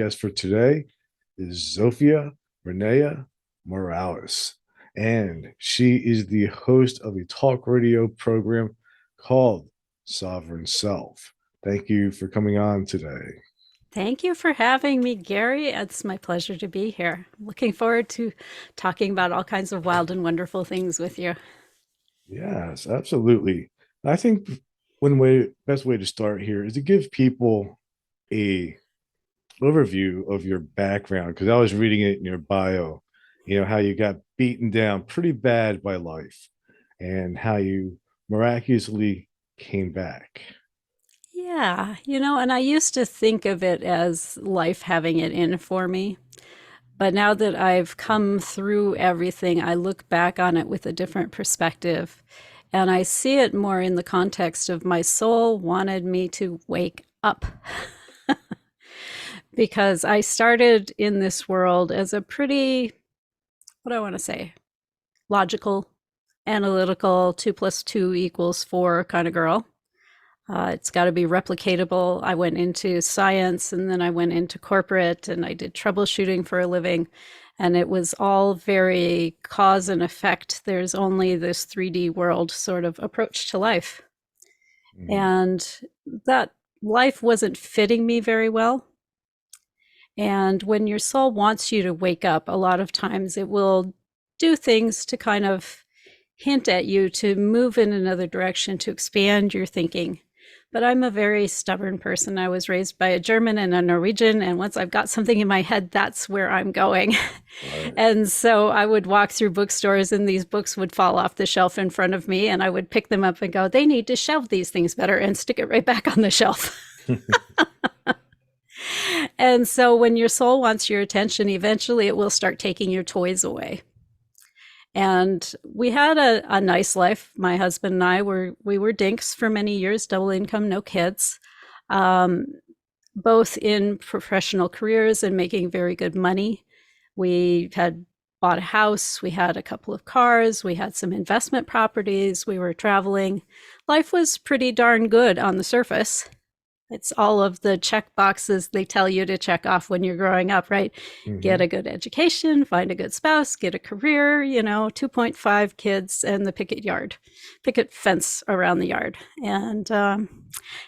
guest for today is ZofiaRennea Morales, and she is the host of a talk radio program called Sovereign Self. Thank you for coming on today. Thank you for having me, Gary. It's my pleasure to be here. Looking forward to talking about all kinds of wild and wonderful things with you. Yes, absolutely. I think best way to start here is to give people a overview of your background because I was reading it in your bio, how you got beaten down pretty bad by life and how you miraculously came back. Yeah, and I used to think of it as life having it in for me. But now that I've come through everything, I look back on it with a different perspective. And I see it more in the context of my soul wanted me to wake up. Because I started in this world as a pretty, what do I want to say, logical, analytical, 2 plus 2 equals 4 kind of girl. It's got to be replicatable. I went into science and then I went into corporate and I did troubleshooting for a living. And it was all very cause and effect. There's only this 3D world sort of approach to life. Mm. And that life wasn't fitting me very well. And when your soul wants you to wake up, a lot of times it will do things to kind of hint at you to move in another direction, to expand your thinking. But I'm a very stubborn person. I was raised by a German and a Norwegian, and once I've got something in my head, that's where I'm going. Right. And so I would walk through bookstores and these books would fall off the shelf in front of me, and I would pick them up and go, they need to shelve these things better, and stick it right back on the shelf. And so when your soul wants your attention, eventually it will start taking your toys away. And we had a nice life. My husband and we were dinks for many years, double income, no kids, both in professional careers and making very good money. We had bought a house, we had a couple of cars, we had some investment properties, we were traveling. Life was pretty darn good on the surface. It's all of the check boxes they tell you to check off when you're growing up, right? Get Mhm. a good education, find a good spouse, get a career, 2.5 kids and the picket fence around the yard. And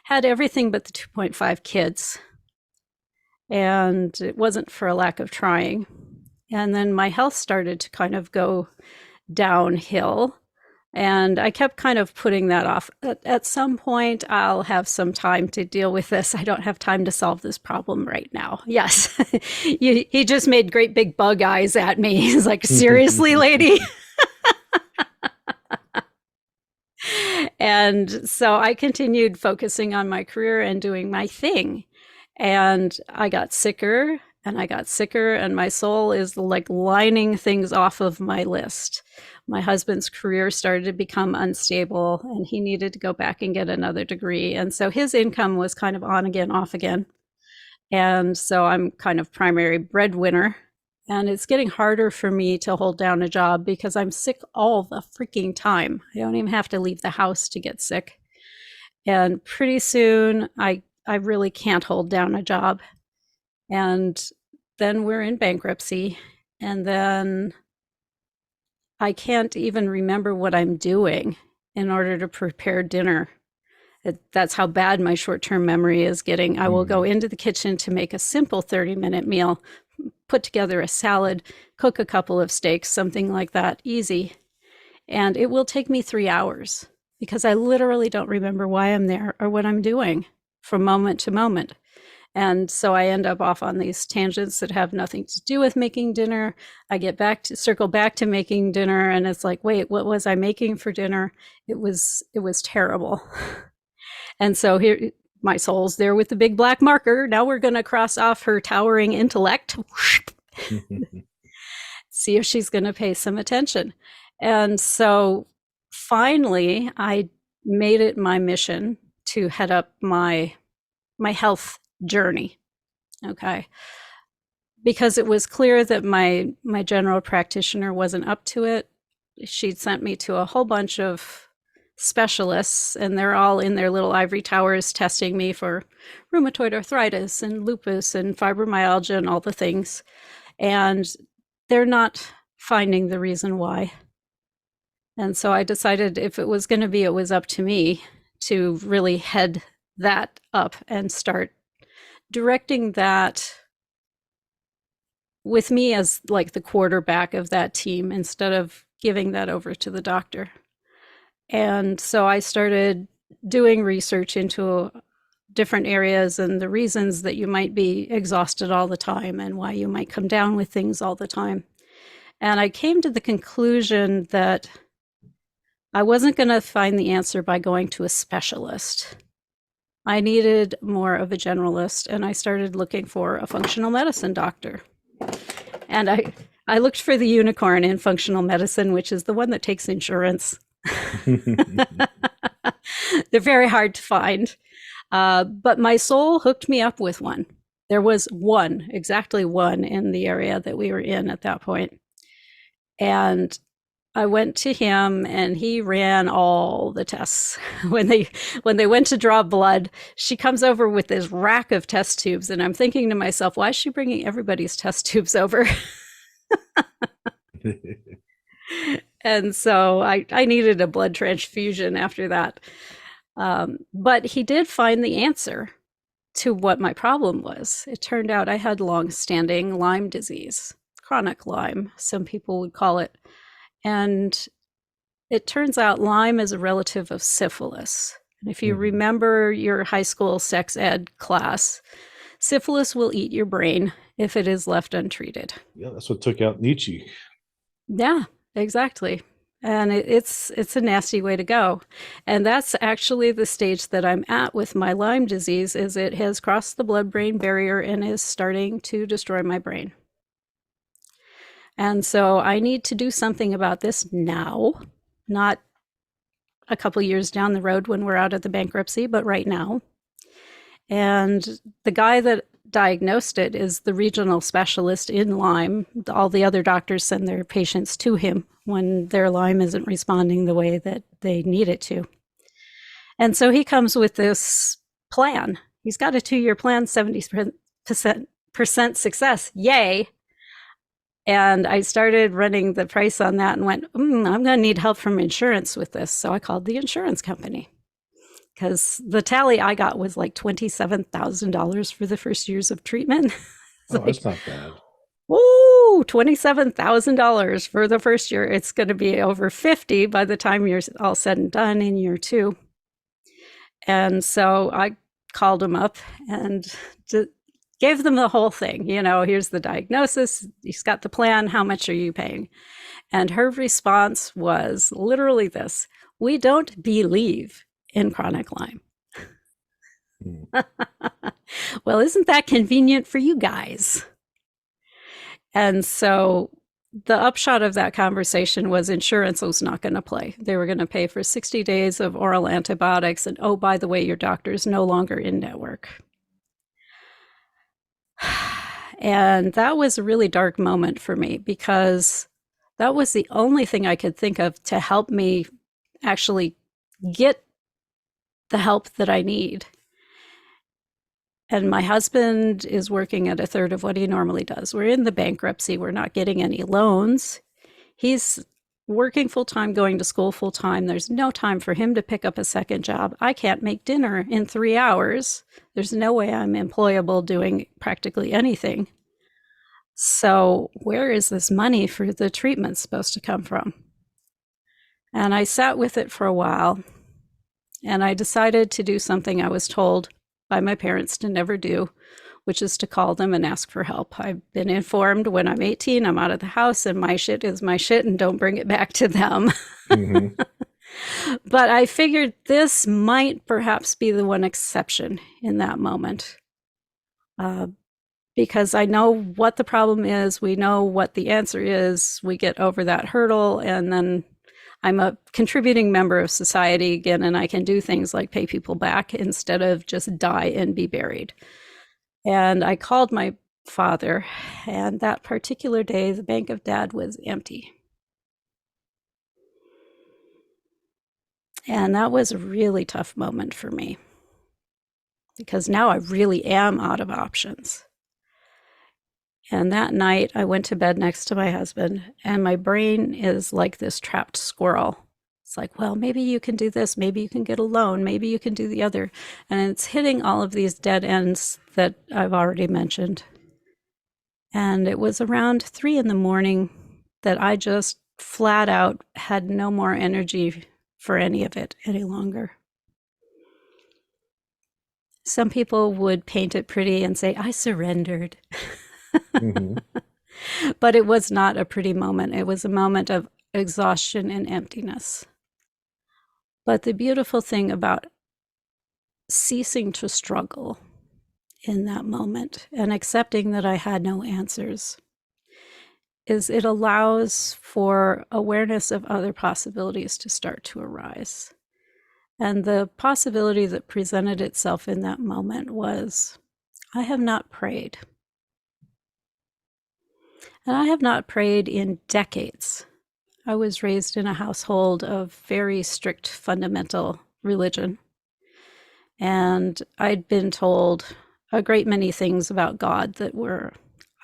had everything but the 2.5 kids. And it wasn't for a lack of trying. And then my health started to kind of go downhill. And I kept kind of putting that off. At some point, I'll have some time to deal with this. I don't have time to solve this problem right now. Yes. He just made great big bug eyes at me. He's like, seriously, lady? And so I continued focusing on my career and doing my thing. And I got sicker and I got sicker, and my soul is like lining things off of my list. My husband's career started to become unstable and he needed to go back and get another degree. And so his income was kind of on again, off again. And so I'm kind of primary breadwinner. And it's getting harder for me to hold down a job because I'm sick all the freaking time. I don't even have to leave the house to get sick. And pretty soon I really can't hold down a job. And then we're in bankruptcy. And then I can't even remember what I'm doing in order to prepare dinner. That's how bad my short-term memory is getting. I will go Mm. into the kitchen to make a simple 30-minute meal, put together a salad, cook a couple of steaks, something like that, easy. And it will take me 3 hours because I literally don't remember why I'm there or what I'm doing from moment to moment. And so I end up off on these tangents that have nothing to do with making dinner. I circle back to making dinner, and it's like, wait, what was I making for dinner? It was terrible. And so here my soul's there with the big black marker. Now we're going to cross off her towering intellect. See if she's going to pay some attention. And so finally I made it my mission to head up my health journey. Okay. Because it was clear that my general practitioner wasn't up to it. She'd sent me to a whole bunch of specialists, and they're all in their little ivory towers testing me for rheumatoid arthritis and lupus and fibromyalgia and all the things. And they're not finding the reason why. And so I decided if it was going to be, it was up to me to really head that up and start directing that with me as like the quarterback of that team instead of giving that over to the doctor. And so I started doing research into different areas and the reasons that you might be exhausted all the time and why you might come down with things all the time. And I came to the conclusion that I wasn't going to find the answer by going to a specialist. I needed more of a generalist, and I started looking for a functional medicine doctor. And I looked for the unicorn in functional medicine, which is the one that takes insurance. They're very hard to find. But my soul hooked me up with one. There was one, exactly one in the area that we were in at that point. And I went to him and he ran all the tests. When they went to draw blood, she comes over with this rack of test tubes. And I'm thinking to myself, why is she bringing everybody's test tubes over? And so I needed a blood transfusion after that. But he did find the answer to what my problem was. It turned out I had long-standing Lyme disease, chronic Lyme, some people would call it. And it turns out Lyme is a relative of syphilis. And if you remember your high school sex ed class, syphilis will eat your brain if it is left untreated. Yeah, that's what took out Nietzsche. Yeah, exactly. And it's a nasty way to go. And that's actually the stage that I'm at with my Lyme disease, is it has crossed the blood-brain barrier and is starting to destroy my brain. And so I need to do something about this now, not a couple years down the road when we're out of the bankruptcy, but right now. And the guy that diagnosed it is the regional specialist in Lyme. All the other doctors send their patients to him when their Lyme isn't responding the way that they need it to. And so he comes with this plan. He's got a 2-year plan, 70% success. Yay. And I started running the price on that and went, I'm going to need help from insurance with this. So I called the insurance company, because the tally I got was like $27,000 for the first years of treatment. Oh, that's not bad. Woo, $27,000 for the first year. It's going to be over 50 by the time you're all said and done in year 2. And so I called him up and gave them the whole thing. You know, here's the diagnosis. He's got the plan. How much are you paying? And her response was literally this: we don't believe in chronic Lyme. Well, isn't that convenient for you guys? And so the upshot of that conversation was insurance was not going to play. They were going to pay for 60 days of oral antibiotics. And oh, by the way, your doctor is no longer in network. And that was a really dark moment for me, because that was the only thing I could think of to help me actually get the help that I need. And my husband is working at a third of what he normally does. We're in the bankruptcy. We're not getting any loans. He's working full-time, going to school full-time. There's no time for him to pick up a second job. I can't make dinner in 3 hours. There's no way I'm employable doing practically anything. So where is this money for the treatment supposed to come from? And I sat with it for a while, and I decided to do something I was told by my parents to never do, which is to call them and ask for help. I've been informed when I'm 18, I'm out of the house and my shit is my shit and don't bring it back to them. Mm-hmm. But I figured this might perhaps be the one exception in that moment. Because I know what the problem is, we know what the answer is, we get over that hurdle, and then I'm a contributing member of society again, and I can do things like pay people back instead of just die and be buried. And I called my father, and that particular day, the bank of Dad was empty. And that was a really tough moment for me because now I really am out of options. And that night, I went to bed next to my husband, and my brain is like this trapped squirrel. It's like, well, maybe you can do this. Maybe you can get a loan. Maybe you can do the other. And it's hitting all of these dead ends that I've already mentioned. And it was around 3 in the morning that I just flat out had no more energy for any of it any longer. Some people would paint it pretty and say, I surrendered. Hmm. But it was not a pretty moment. It was a moment of exhaustion and emptiness. But the beautiful thing about ceasing to struggle in that moment and accepting that I had no answers is it allows for awareness of other possibilities to start to arise. And the possibility that presented itself in that moment was, I have not prayed. And I have not prayed in decades. I was raised in a household of very strict fundamental religion. And I'd been told a great many things about God that were,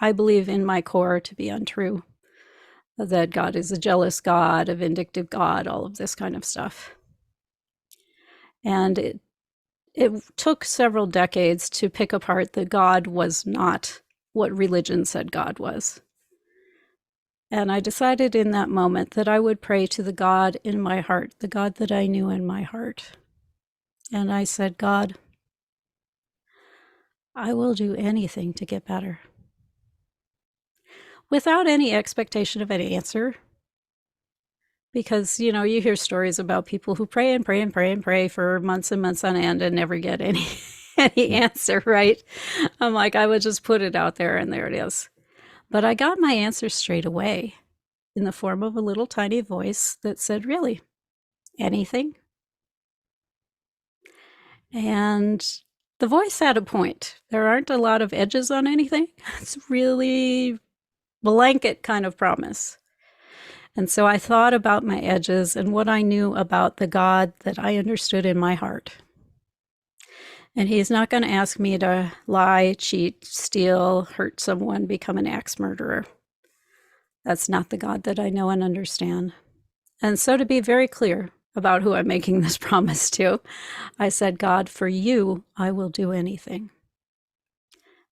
I believe, in my core to be untrue. That God is a jealous God, a vindictive God, all of this kind of stuff. And it took several decades to pick apart that God was not what religion said God was. And I decided in that moment that I would pray to the God in my heart, the God that I knew in my heart. And I said, God, I will do anything to get better. Without any expectation of an answer. Because, you know, you hear stories about people who pray and pray and pray and pray for months and months on end and never get any answer, right? I'm like, I would just put it out there and there it is. But I got my answer straight away in the form of a little tiny voice that said, really, anything? And the voice had a point. There aren't a lot of edges on anything. It's really blanket kind of promise. And so I thought about my edges and what I knew about the God that I understood in my heart. And he's not going to ask me to lie, cheat, steal, hurt someone, become an axe murderer. That's not the God that I know and understand. And so, to be very clear about who I'm making this promise to, I said, God, for you, I will do anything.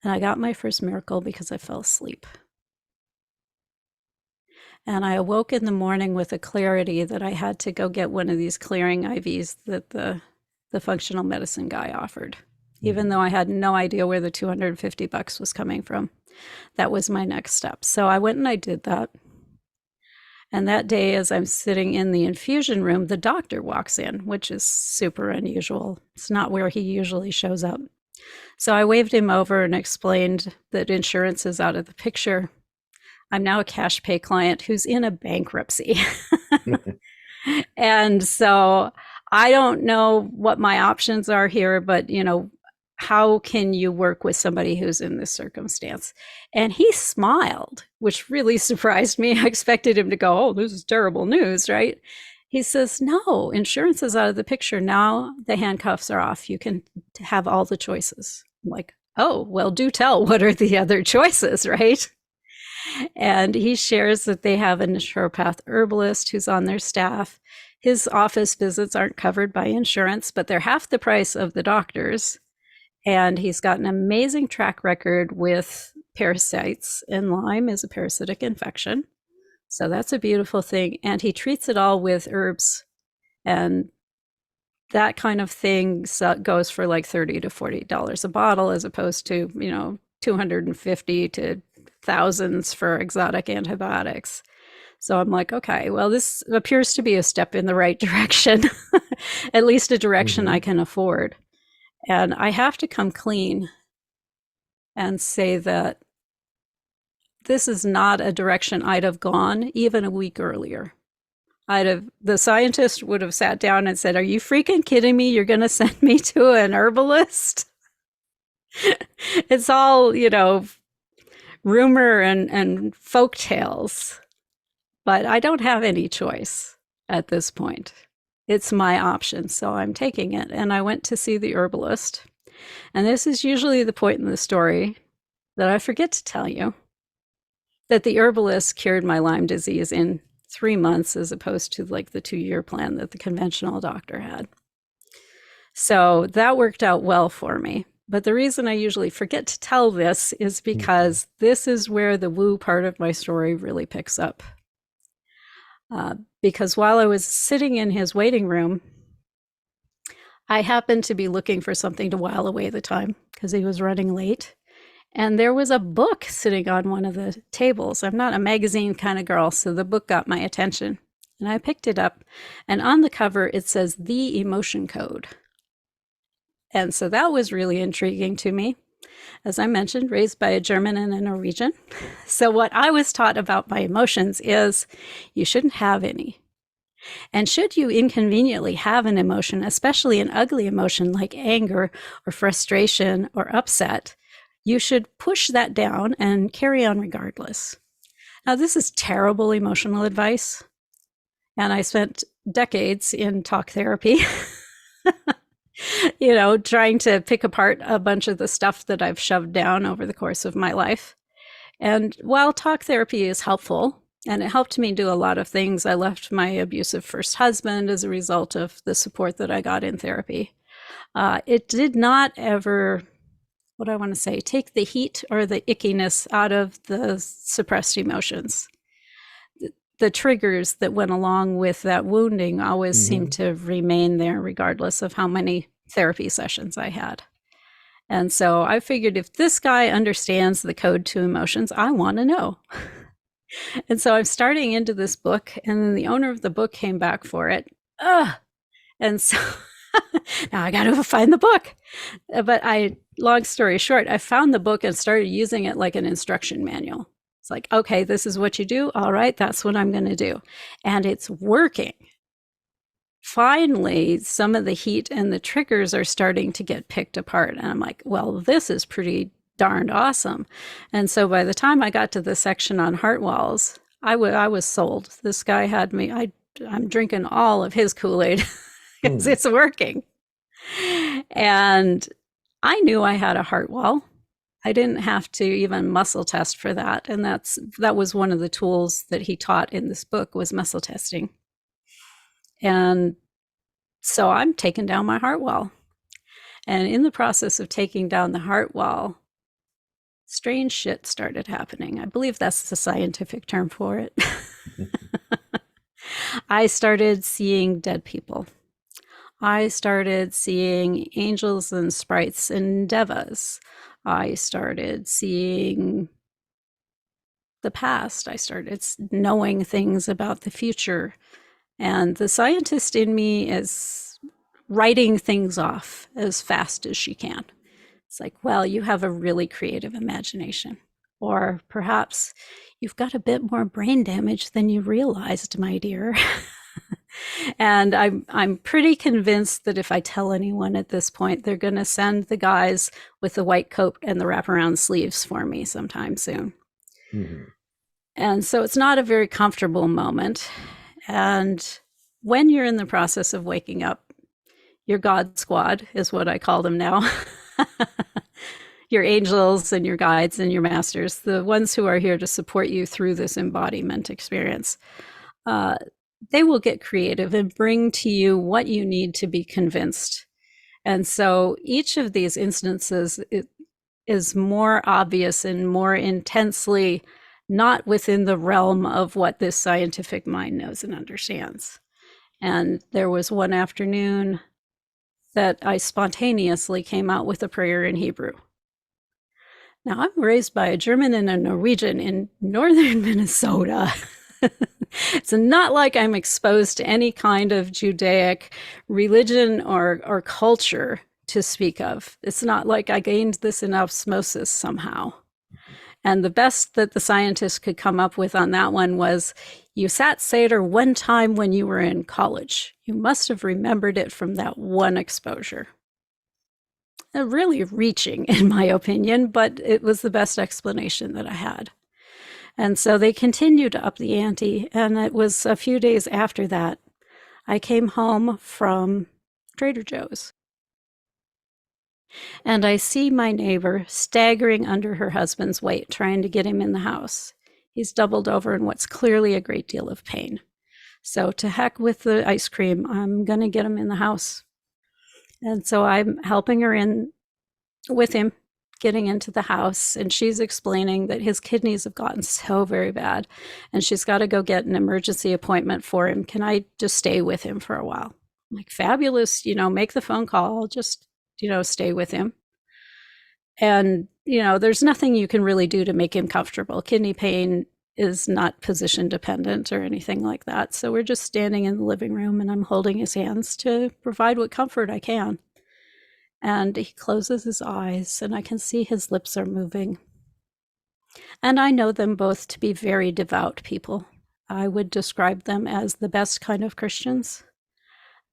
And I got my first miracle because I fell asleep. And I awoke in the morning with a clarity that I had to go get one of these clearing IVs that the functional medicine guy offered, even though I had no idea where the $250 was coming from. That was my next step. So I went and I did that. And that day, as I'm sitting in the infusion room, the doctor walks in, which is super unusual. It's not where he usually shows up. So I waved him over and explained that insurance is out of the picture. I'm now a cash pay client who's in a bankruptcy. And so I don't know what my options are here, but, you know, how can you work with somebody who's in this circumstance? And he smiled, which really surprised me. I expected him to go, oh, this is terrible news, right? He says, no, insurance is out of the picture. Now the handcuffs are off. You can have all the choices. I'm like, oh, well, do tell. What are the other choices, right? And he shares that they have a naturopath herbalist who's on their staff. His office visits aren't covered by insurance, but they're half the price of the doctor's. And he's got an amazing track record with parasites, and Lyme is a parasitic infection. So that's a beautiful thing. And he treats it all with herbs. And that kind of thing goes for like $30 to $40 a bottle, as opposed to, you know, $250 to thousands for exotic antibiotics. So I'm like, okay, well, this appears to be a step in the right direction, at least a direction I can afford. And I have to come clean and say that this is not a direction I'd have gone even a week earlier. The scientist would have sat down and said, are you freaking kidding me? You're going to send me to an herbalist? It's all, you know, rumor and folk tales, but I don't have any choice at this point. It's my option, so I'm taking it. And I went to see the herbalist. And this is usually the point in the story that I forget to tell you that the herbalist cured my Lyme disease in 3 months as opposed to like the 2-year plan that the conventional doctor had. So that worked out well for me. But the reason I usually forget to tell this is because this is where the woo part of my story really picks up. Because while I was sitting in his waiting room, I happened to be looking for something to while away the time because he was running late. And there was a book sitting on one of the tables. I'm not a magazine kind of girl, so the book got my attention. And I picked it up, and on the cover it says The Emotion Code. And so that was really intriguing to me. As I mentioned, raised by a German and a Norwegian. So what I was taught about my emotions is you shouldn't have any. And should you inconveniently have an emotion, especially an ugly emotion like anger or frustration or upset, you should push that down and carry on regardless. Now, this is terrible emotional advice. And I spent decades in talk therapy, trying to pick apart a bunch of the stuff that I've shoved down over the course of my life. And while talk therapy is helpful, and it helped me do a lot of things, I left my abusive first husband as a result of the support that I got in therapy. It did not ever, take the heat or the ickiness out of the suppressed emotions. The triggers that went along with that wounding always seemed to remain there, regardless of how many therapy sessions I had. And so I figured if this guy understands the code to emotions, I want to know. And so I'm starting into this book, and then the owner of the book came back for it. And so now I got to find the book. But long story short, I found the book and started using it like an instruction manual. It's like, okay, this is what you do. All right, that's what I'm going to do. And it's working. Finally, some of the heat and the triggers are starting to get picked apart. And I'm like, well, this is pretty darned awesome. And so by the time I got to the section on heart walls, I was sold. This guy had me, I'm drinking all of his Kool-Aid because it's working. And I knew I had a heart wall. I didn't have to even muscle test for that. And that was one of the tools that he taught in this book was muscle testing. And so I'm taking down my heart wall. And in the process of taking down the heart wall, strange shit started happening. I believe that's the scientific term for it. I started seeing dead people. I started seeing angels and sprites and devas. I started seeing the past. I started knowing things about the future. And the scientist in me is writing things off as fast as she can. It's like, well, you have a really creative imagination. Or perhaps you've got a bit more brain damage than you realized, my dear. And I'm pretty convinced that if I tell anyone at this point, they're going to send the guys with the white coat and the wraparound sleeves for me sometime soon. And so it's not a very comfortable moment. And when you're in the process of waking up, your God squad is what I call them now. Your angels and your guides and your masters, the ones who are here to support you through this embodiment experience. They will get creative and bring to you what you need to be convinced. And so each of these instances is more obvious and more intensely not within the realm of what this scientific mind knows and understands. And there was one afternoon that I spontaneously came out with a prayer in Hebrew. Now, I'm raised by a German and a Norwegian in northern Minnesota. It's not like I'm exposed to any kind of Judaic religion or culture to speak of. It's not like I gained this in osmosis somehow. And the best that the scientists could come up with on that one was, you sat Seder one time when you were in college. You must have remembered it from that one exposure. Really reaching, in my opinion, but it was the best explanation that I had. And so they continued to up the ante, and it was a few days after that I came home from Trader Joe's and I see my neighbor staggering under her husband's weight, trying to get him in the house. He's doubled over in what's clearly a great deal of pain. So to heck with the ice cream, I'm going to get him in the house. And so I'm helping her in with him, getting into the house, and she's explaining that his kidneys have gotten so very bad and she's got to go get an emergency appointment for him. Can I just stay with him for a while? I'm like, fabulous, make the phone call, just, stay with him. And, there's nothing you can really do to make him comfortable. Kidney pain is not position dependent or anything like that. So we're just standing in the living room and I'm holding his hands to provide what comfort I can. And he closes his eyes and I can see his lips are moving. And I know them both to be very devout people. I would describe them as the best kind of Christians.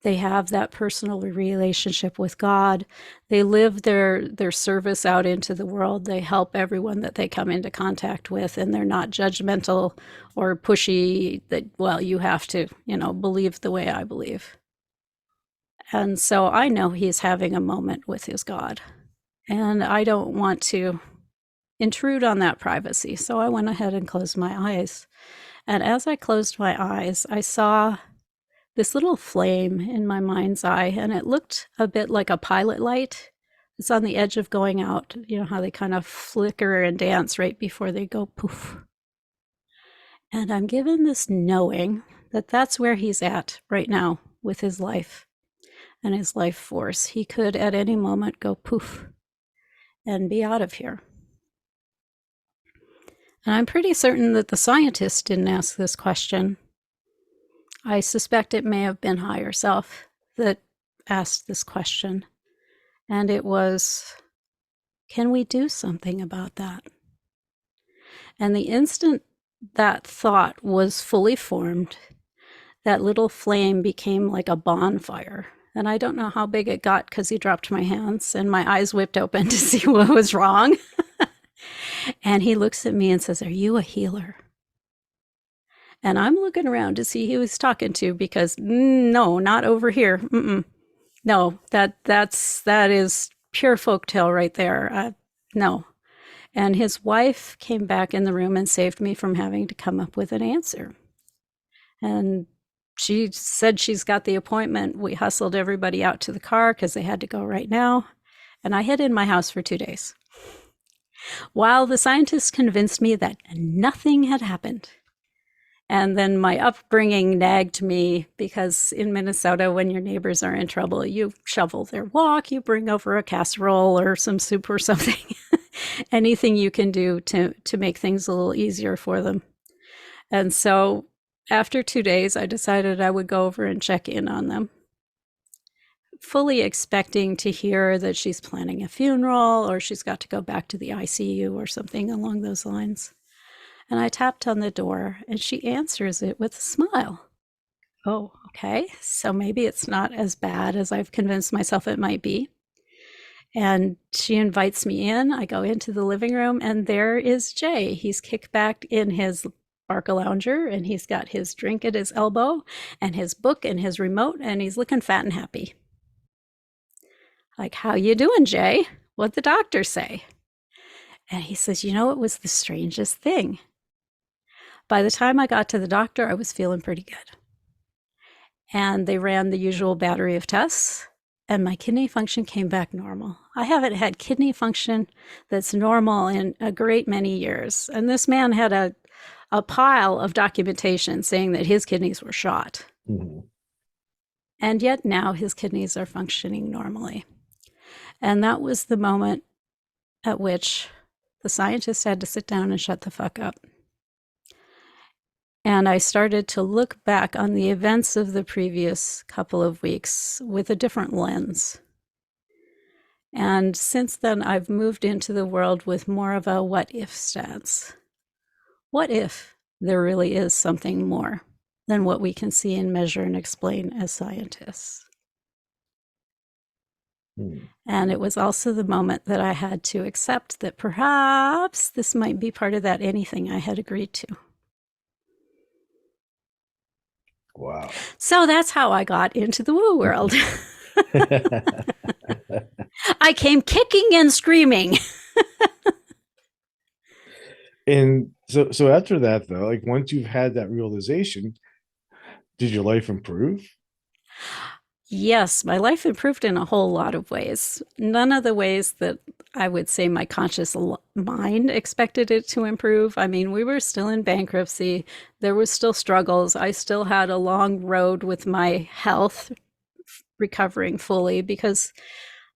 They have that personal relationship with God. They live their service out into the world. They help everyone that they come into contact with, and they're not judgmental or pushy that, well, you have to, believe the way I believe. And so I know he's having a moment with his God, and I don't want to intrude on that privacy. So I went ahead and closed my eyes. And as I closed my eyes, I saw this little flame in my mind's eye, and it looked a bit like a pilot light. It's on the edge of going out. You know how they kind of flicker and dance right before they go poof. And I'm given this knowing that that's where he's at right now with his life and his life force. He could at any moment go poof and be out of here. And I'm pretty certain that the scientist didn't ask this question. I suspect it may have been higher self that asked this question. And it was, can we do something about that? And the instant that thought was fully formed, that little flame became like a bonfire. And I don't know how big it got because he dropped my hands and my eyes whipped open to see what was wrong. And he looks at me and says, "Are you a healer?" And I'm looking around to see who he's talking to because no, not over here. No, that is pure folktale right there. No. And his wife came back in the room and saved me from having to come up with an answer. And she said she's got the appointment. We hustled everybody out to the car because they had to go right now. And I hid in my house for 2 days, while the scientists convinced me that nothing had happened. And then my upbringing nagged me because in Minnesota, when your neighbors are in trouble, you shovel their walk, you bring over a casserole or some soup or something, anything you can do to make things a little easier for them. And so after 2 days, I decided I would go over and check in on them, fully expecting to hear that she's planning a funeral or she's got to go back to the ICU or something along those lines. And I tapped on the door and she answers it with a smile. Oh, okay. So maybe it's not as bad as I've convinced myself it might be. And she invites me in. I go into the living room and there is Jay. He's kicked back in his Barcalounger and he's got his drink at his elbow and his book and his remote and he's looking fat and happy. Like, "How you doing, Jay? What'd the doctor say?" And he says, "It was the strangest thing. By the time I got to the doctor, I was feeling pretty good. And they ran the usual battery of tests, and my kidney function came back normal. I haven't had kidney function that's normal in a great many years. And this man had a pile of documentation saying that his kidneys were shot. Mm-hmm. And yet now his kidneys are functioning normally." And that was the moment at which the scientist had to sit down and shut the fuck up. And I started to look back on the events of the previous couple of weeks with a different lens. And since then, I've moved into the world with more of a what if stance. What if there really is something more than what we can see and measure and explain as scientists? And it was also the moment that I had to accept that perhaps this might be part of that anything I had agreed to. Wow. So that's how I got into the woo world. I came kicking and screaming. And so after that though, like once you've had that realization, did your life improve? Yes, my life improved in a whole lot of ways. None of the ways that I would say my conscious mind expected it to improve. I mean, we were still in bankruptcy. There was still struggles. I still had a long road with my health recovering fully because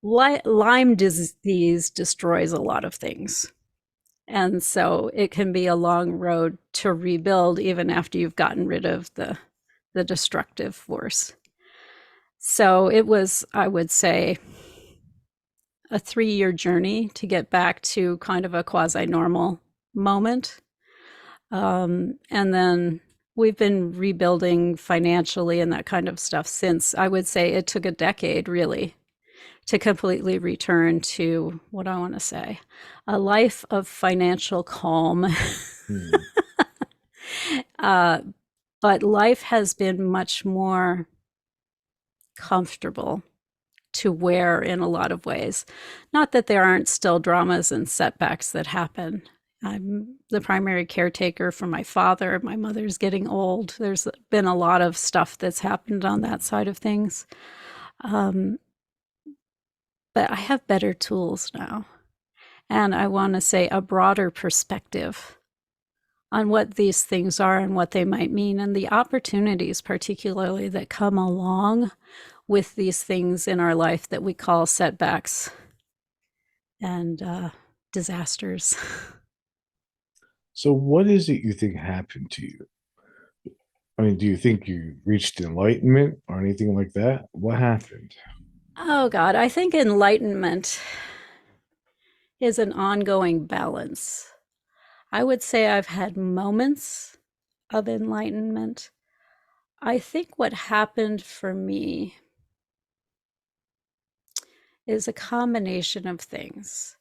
Lyme disease destroys a lot of things. And so it can be a long road to rebuild even after you've gotten rid of the destructive force. So it was, I would say, a 3-year journey to get back to kind of a quasi normal moment. And then we've been rebuilding financially and that kind of stuff since. I would say it took a decade really to completely return to what I want to say a life of financial calm. Hmm. uh, but life has been much more comfortable to wear in a lot of ways. Not that there aren't still dramas and setbacks that happen. I'm the primary caretaker for my father. My mother's getting old. There's been a lot of stuff that's happened on that side of things. Um, but I have better tools now. And I want to say a broader perspective on what these things are and what they might mean, and the opportunities, particularly, that come along with these things in our life that we call setbacks and disasters. So what is it you think happened to you? I mean, do you think you reached enlightenment or anything like that? What happened? Oh, God, I think enlightenment is an ongoing balance. I would say I've had moments of enlightenment. I think what happened for me is a combination of things.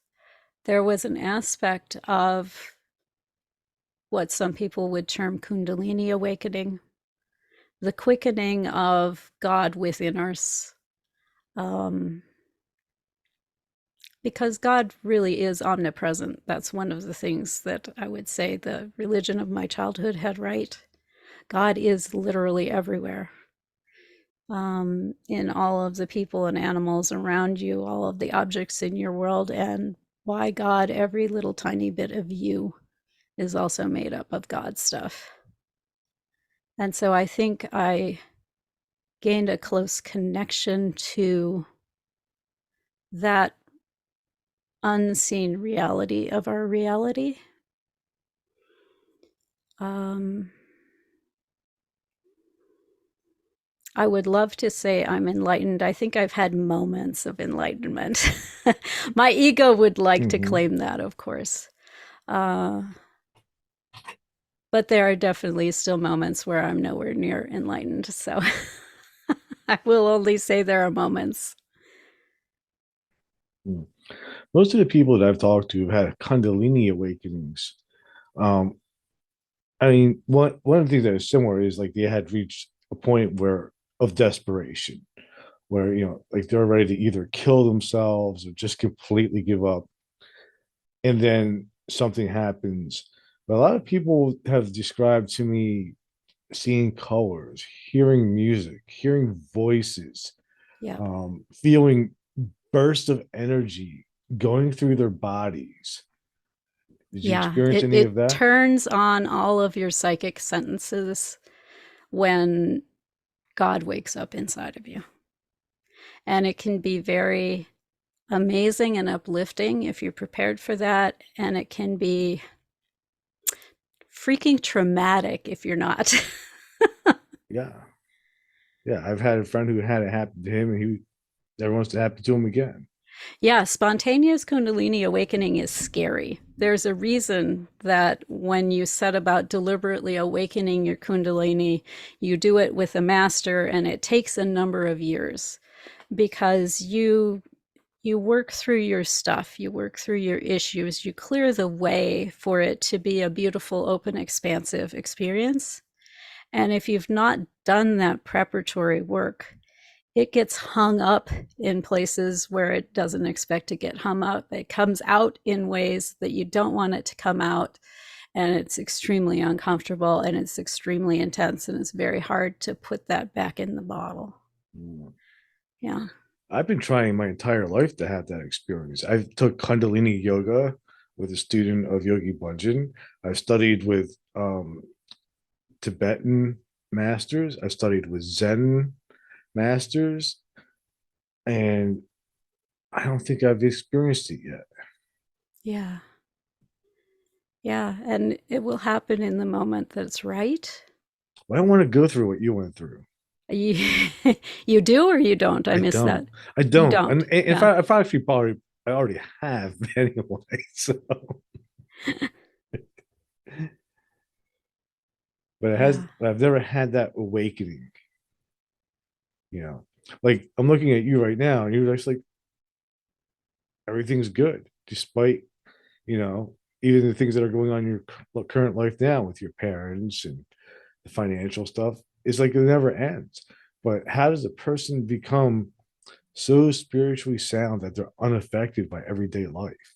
There was an aspect of what some people would term Kundalini awakening, the quickening of God within us. Um, because God really is omnipresent. That's one of the things that I would say the religion of my childhood had right. God is literally everywhere, in all of the people and animals around you, all of the objects in your world, and by God, every little tiny bit of you is also made up of God stuff. And so I think I gained a close connection to that unseen reality of our reality. Um, I would love to say I'm enlightened. I think I've had moments of enlightenment. My ego would like to Hmm. claim that, of course. Uh, but there are definitely still moments where I'm nowhere near enlightened. So I will only say there are moments. Hmm. Most of the people that I've talked to have had Kundalini awakenings. Um, I mean, one of the things that is similar is like they had reached a point where of desperation, where like they're ready to either kill themselves or just completely give up, and then something happens. But a lot of people have described to me seeing colors, hearing music, hearing voices, Yep. feeling bursts of energy going through their bodies. Did you Yeah. experience It, any of it that? turns on all of your psychic sentences when God wakes up inside of you. And it can be very amazing and uplifting if you're prepared for that. And it can be freaking traumatic if you're not. Yeah. Yeah. I've had a friend who had it happen to him and he never wants to happen to him again. Yeah, spontaneous Kundalini awakening is scary. There's a reason that when you set about deliberately awakening your Kundalini, you do it with a master and it takes a number of years because you work through your stuff, you work through your issues, you clear the way for it to be a beautiful, open, expansive experience. And if you've not done that preparatory work, it gets hung up in places where it doesn't expect to get hung up. It comes out in ways that you don't want it to come out. And it's extremely uncomfortable and it's extremely intense. And it's very hard to put that back in the bottle. Mm. Yeah. I've been trying my entire life to have that experience. I took Kundalini yoga with a student of Yogi Bhajan. I've studied with Tibetan masters. I've studied with Zen masters, and I don't think I've experienced it yet. Yeah. Yeah. And it will happen in the moment that's right. I don't want to go through what you went through. You, you do or you don't? I I missed that. don't. I You don't. And don't. if Yeah. I actually probably I already have anyway. So, but it has. Yeah. I've never had that awakening. You know, like I'm looking at you right now, and you're just like everything's good, despite even the things that are going on in your current life now with your parents and the financial stuff. It's like it never ends. But how does a person become so spiritually sound that they're unaffected by everyday life?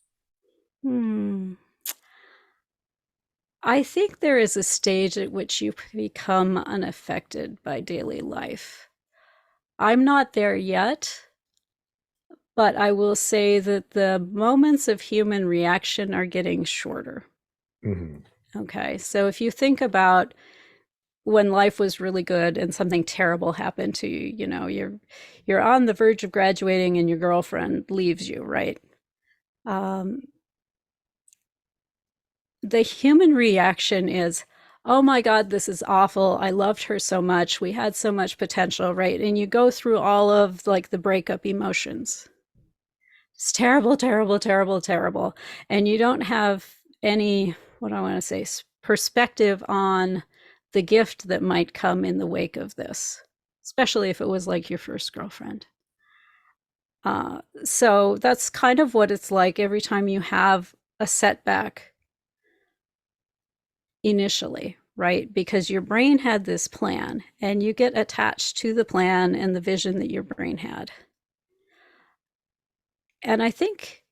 Hmm. I think there is a stage at which you become unaffected by daily life. I'm not there yet, but I will say that the moments of human reaction are getting shorter. Mm-hmm. Okay. So if you think about when life was really good and something terrible happened to you, you're on the verge of graduating and your girlfriend leaves you, right? Um, the human reaction is, oh my God, this is awful. I loved her so much. We had so much potential, right? And you go through all of like the breakup emotions. It's terrible, terrible, terrible, terrible. And you don't have any, what do I want to say, perspective on the gift that might come in the wake of this, especially if it was like your first girlfriend. So that's kind of what it's like every time you have a setback initially, right? Because your brain had this plan and you get attached to the plan and the vision that your brain had. And I think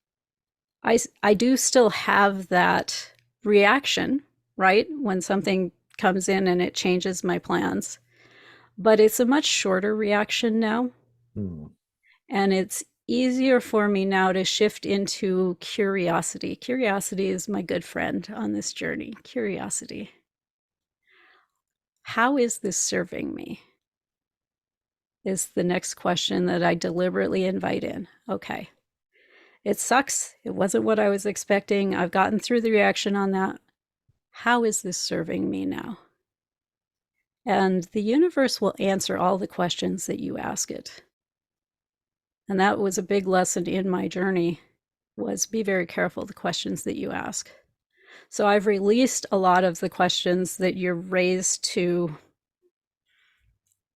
I do still have that reaction, right? When something comes in and it changes my plans, but it's a much shorter reaction now. Mm-hmm. And it's easier for me now to shift into curiosity. Curiosity is my good friend on this journey. Curiosity. How is this serving me? Is the next question that I deliberately invite in. Okay. It sucks. It wasn't what I was expecting. I've gotten through the reaction on that. How is this serving me now? And the universe will answer all the questions that you ask it. And that was a big lesson in my journey, was be very careful the questions that you ask. So I've released a lot of the questions that you're raised to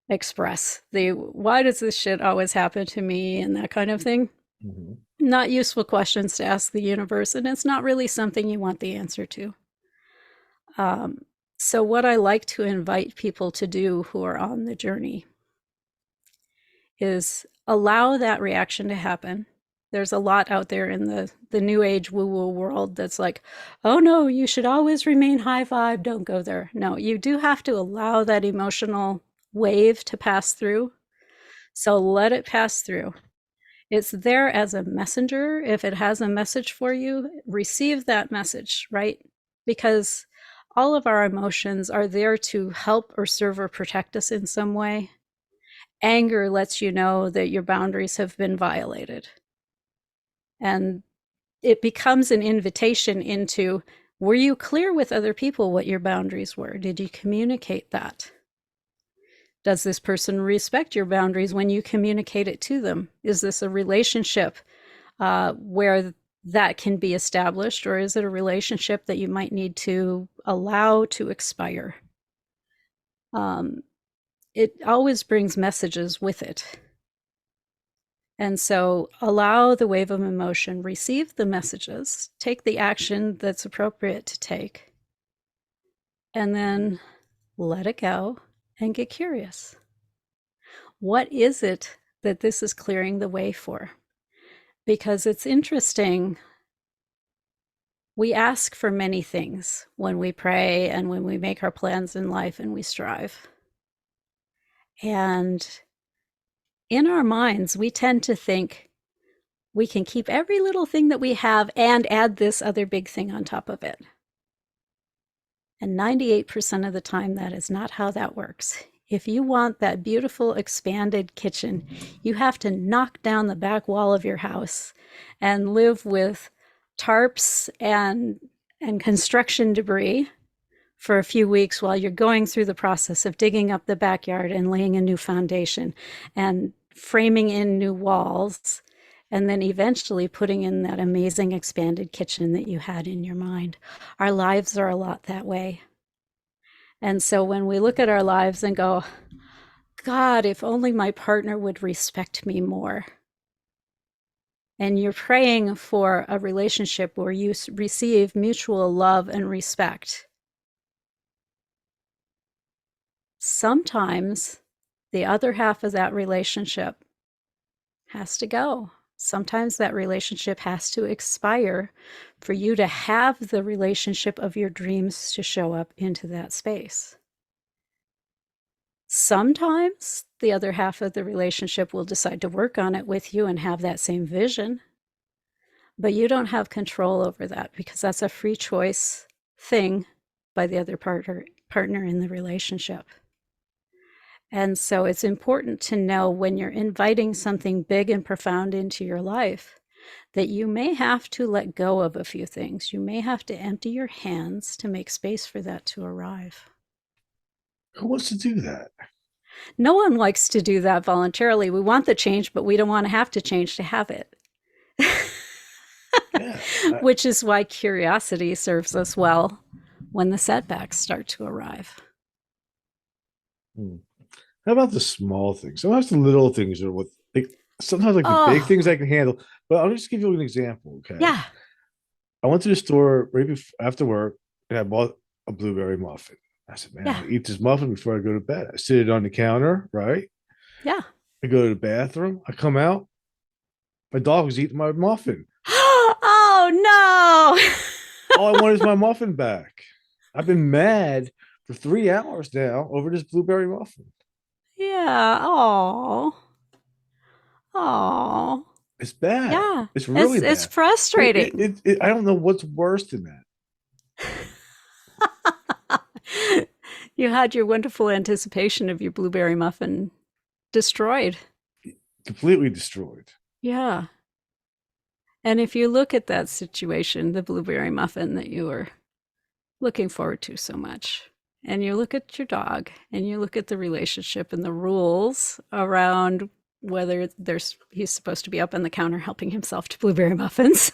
express. The why does this shit always happen to me and that kind of thing. Mm-hmm. Not useful questions to ask the universe, and it's not really something you want the answer to. Um, so what I like to invite people to do who are on the journey is allow that reaction to happen. There's a lot out there in the new age woo-woo world that's like, oh no, you should always remain high vibe, don't go there. No, you do have to allow that emotional wave to pass through. So let it pass through. It's there as a messenger. If it has a message for you, receive that message, right? Because all of our emotions are there to help or serve or protect us in some way. Anger lets you know that your boundaries have been violated. And it becomes an invitation into, were you clear with other people what your boundaries were? Did you communicate that? Does this person respect your boundaries when you communicate it to them? Is this a relationship where that can be established, or is it a relationship that you might need to allow to expire? Um, it always brings messages with it. And so allow the wave of emotion, receive the messages, take the action that's appropriate to take, and then let it go, and get curious. What is it that this is clearing the way for? Because it's interesting. We ask for many things when we pray and when we make our plans in life and we strive. And in our minds, we tend to think we can keep every little thing that we have and add this other big thing on top of it. And 98% of the time, that is not how that works. If you want that beautiful expanded kitchen, you have to knock down the back wall of your house and live with tarps and construction debris for a few weeks while you're going through the process of digging up the backyard and laying a new foundation and framing in new walls, and then eventually putting in that amazing expanded kitchen that you had in your mind. Our lives are a lot that way. And so when we look at our lives and go, God, if only my partner would respect me more. And you're praying for a relationship where you receive mutual love and respect. Sometimes the other half of that relationship has to go. Sometimes that relationship has to expire for you to have the relationship of your dreams to show up into that space. Sometimes the other half of the relationship will decide to work on it with you and have that same vision. But you don't have control over that because that's a free choice thing by the other partner in the relationship. And so it's important to know when you're inviting something big and profound into your life that you may have to let go of a few things. You may have to empty your hands to make space for that to arrive. Who wants to do that? No one likes to do that voluntarily. We want the change, but we don't want to have to change to have it. Yeah. Which is why curiosity serves us well when the setbacks start to arrive. How about the small things? Sometimes the little things are what like sometimes like the big Oh, things I can handle. But I'll just give you an example. Okay. yeah, I went to the store right before, after work and I bought a blueberry muffin. I said, man, I'm yeah, gonna eat this muffin before I go to bed. I sit it on the counter, right? yeah. I go to the bathroom. I come out. My dog was eating my muffin. Oh, no. All I want is my muffin back. I've been mad for 3 hours now over this blueberry muffin. Yeah. Oh, oh. It's bad. Yeah. It's It's really it's bad. It, it, frustrating. it, it, I don't know what's worse than that. You had your wonderful anticipation of your blueberry muffin destroyed. Completely destroyed. Yeah. And if you look at that situation, the blueberry muffin that you were looking forward to so much, and you look at your dog and you look at the relationship and the rules around whether he's supposed to be up on the counter helping himself to blueberry muffins.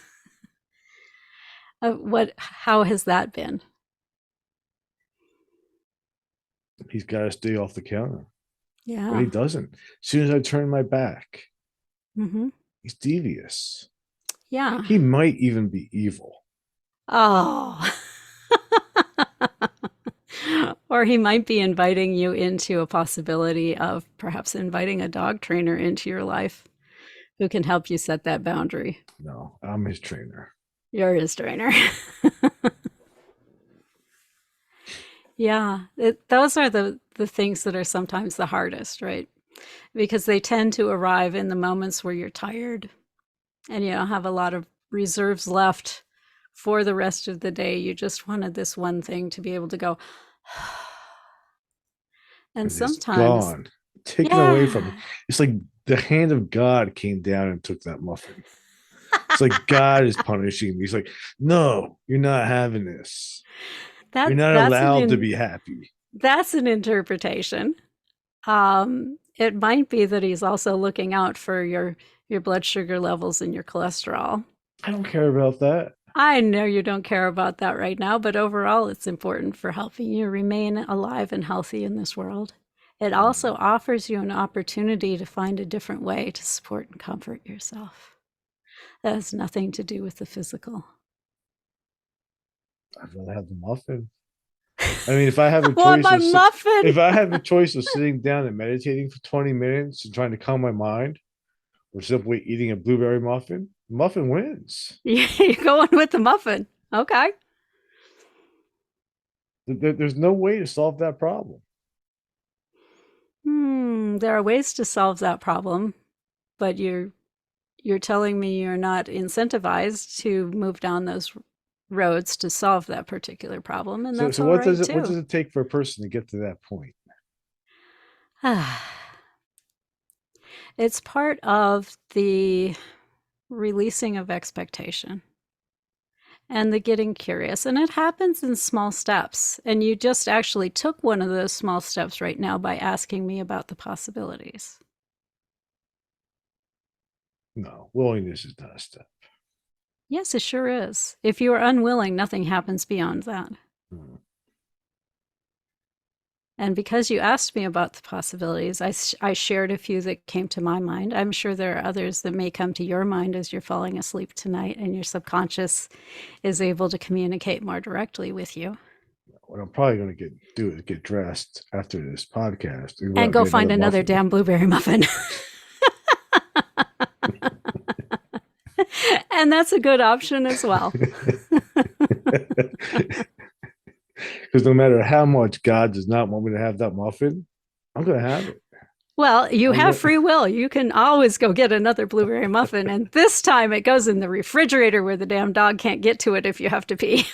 How has that been? He's got to stay off the counter, but Yeah. he doesn't. As soon as I turn my back, Mm-hmm. he's devious. Yeah. He might even be evil. Oh. Or he might be inviting you into a possibility of perhaps inviting a dog trainer into your life who can help you set that boundary. No, I'm his trainer. You're his trainer. Yeah, those are the things that are sometimes the hardest, right? Because they tend to arrive in the moments where you're tired and you don't have a lot of reserves left for the rest of the day. You just wanted this one thing to be able to go. And And it's sometimes, gone, taken away from me. yeah, It's like the hand of God came down and took that muffin. It's like God is punishing me. He's like, no, you're not having this. You're that not that's an allowed to be happy. that's an interpretation. It might be that he's also looking out for your blood sugar levels and your cholesterol. I don't care about that. I know you don't care about that right now, but overall, it's important for helping you remain alive and healthy in this world. It also offers you an opportunity to find a different way to support and comfort yourself. That has nothing to do with the physical. I'd rather have the muffin. I mean, if I have a I want choice my of muffin. if I have a choice of sitting down and meditating for 20 minutes and trying to calm my mind, or simply eating a blueberry muffin, muffin wins. You're going with the muffin. Okay. There's no way to solve that problem. There are ways to solve that problem, but you're telling me you're not incentivized to move down those roads to solve that particular problem, and that's So all right what too. does it take for a person to get to that point? It's part of the releasing of expectation and the getting curious. And it happens in small steps. And you just actually took one of those small steps right now by asking me about the possibilities. No, willingness is not a step. Yes, it sure is. If you are unwilling, nothing happens beyond that. Hmm. And because you asked me about the possibilities, I shared a few that came to my mind. I'm sure there are others that may come to your mind as you're falling asleep tonight and your subconscious is able to communicate more directly with you. What I'm probably going to do is get dressed after this podcast and go out And and go get another find another muffin. damn blueberry muffin. And that's a good option as well. Because no matter how much God does not want me to have that muffin, I'm going to have it. Well, you I'm have going. free will. You can always go get another blueberry muffin. And this time it goes in the refrigerator where the damn dog can't get to it if you have to pee.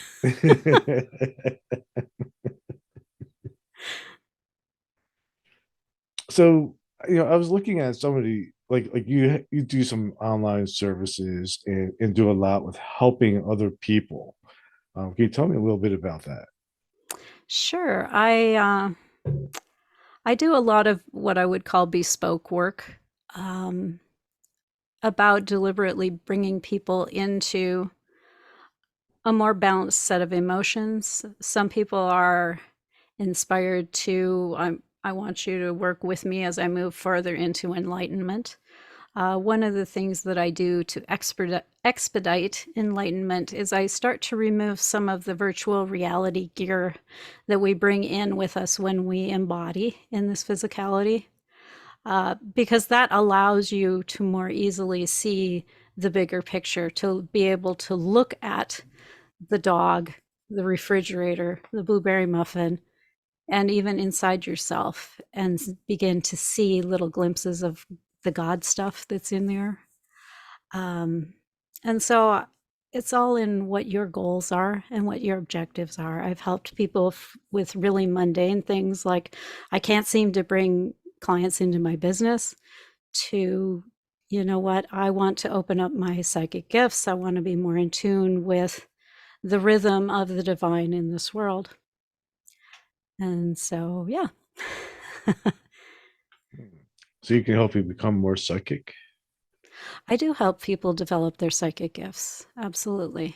So I was looking at somebody like you do some online services and do a lot with helping other people. Can you tell me a little bit about that? Sure. I do a lot of what I would call bespoke work, um, about deliberately bringing people into a more balanced set of emotions. Some people are inspired to, I want you to work with me as I move further into enlightenment. One of the things that I do to expedite enlightenment is I start to remove some of the virtual reality gear that we bring in with us when we embody in this physicality, because that allows you to more easily see the bigger picture, to be able to look at the dog, the refrigerator, the blueberry muffin, and even inside yourself and begin to see little glimpses of the God stuff that's in there. Um, and so it's all in what your goals are and what your objectives are. I've helped people with really mundane things like I can't seem to bring clients into my business to, you know what, I want to open up my psychic gifts. I want to be more in tune with the rhythm of the divine in this world. And so, yeah. So you can help you become more psychic. I do help people develop their psychic gifts. Absolutely.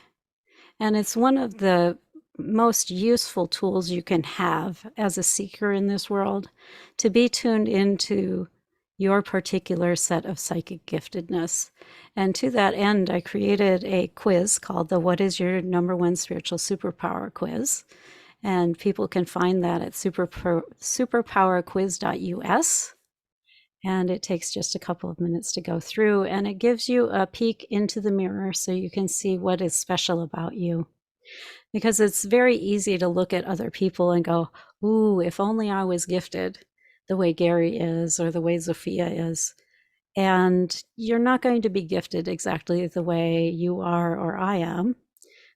And it's one of the most useful tools you can have as a seeker in this world, to be tuned into your particular set of psychic giftedness. And to that end, I created a quiz called the What is Your Number One Spiritual Superpower Quiz. And people can find that at superpowerquiz.us. And it takes just a couple of minutes to go through, and it gives you a peek into the mirror so you can see what is special about you. Because it's very easy to look at other people and go, ooh, if only I was gifted the way Gary is or the way Zofia is. And you're not going to be gifted exactly the way you are or I am,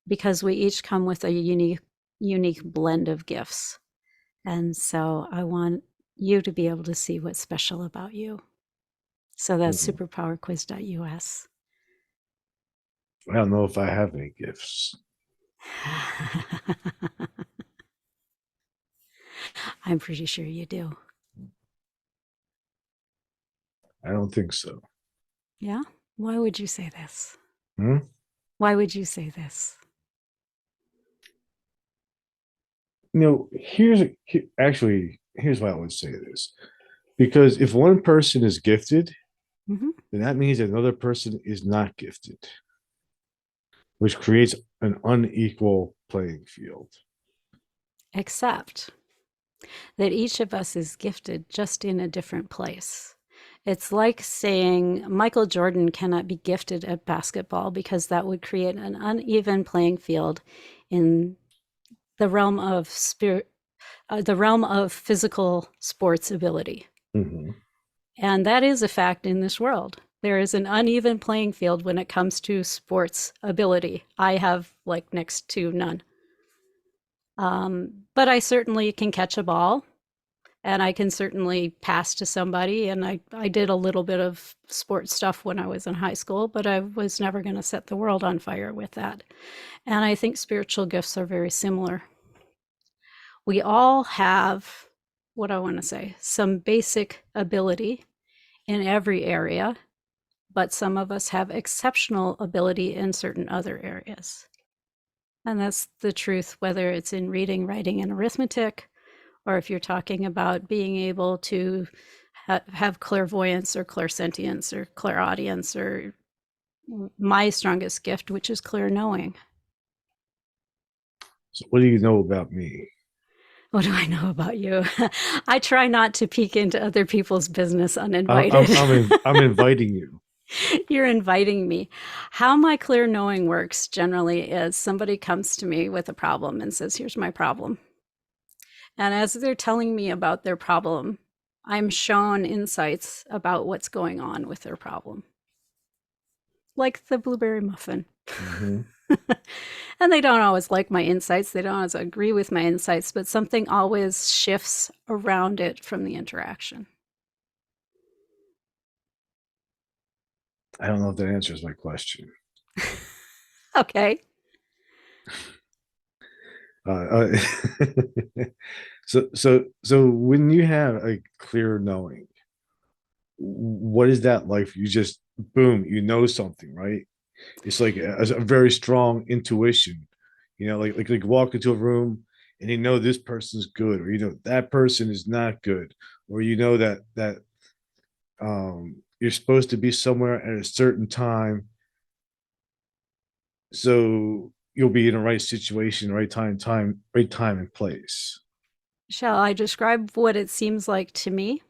because we each come with a unique blend of gifts. And so I want you to be able to see what's special about you. So that's Hmm. superpowerquiz.us. I don't know if I have any gifts. I'm pretty sure you do. I don't think so. Yeah? Why would you say this? Hmm? Why would you say this? Here's why I would say this. Because if one person is gifted, Hmm. then that means another person is not gifted, which creates an unequal playing field. except that each of us is gifted just in a different place. It's like saying Michael Jordan cannot be gifted at basketball because that would create an uneven playing field in the realm of the realm of physical sports ability. Hmm. And that is a fact in this world. There is an uneven playing field when it comes to sports ability. I have like next to none. But I certainly can catch a ball and I can certainly pass to somebody. And I did a little bit of sports stuff when I was in high school, but I was never going to set the world on fire with that. And I think spiritual gifts are very similar. We all have, what I want to say, some basic ability in every area, but some of us have exceptional ability in certain other areas. And that's the truth, whether it's in reading, writing, and arithmetic, or if you're talking about being able to have clairvoyance or clairsentience or clairaudience, or my strongest gift, which is clear knowing. So what do you know about me? What do I know about you? I try not to peek into other people's business I'm uninvited. I'm I'm inviting you. You're inviting me. How my clear knowing works generally is somebody comes to me with a problem and says, "Here's my problem." And as they're telling me about their problem, I'm shown insights about what's going on with their problem, like the blueberry muffin. Hmm. And they don't always like my insights, they don't always agree with my insights, but something always shifts around it from the interaction. I don't know if that answers my question. Okay. Uh, so when you have a clear knowing, what is that like? You just boom, you know something, right? It's like a very strong intuition, like walk into a room and you know this person's good, or you know that person is not good, or you know that you're supposed to be somewhere at a certain time, so you'll be in the right situation, right time and place. Shall I describe what it seems like to me?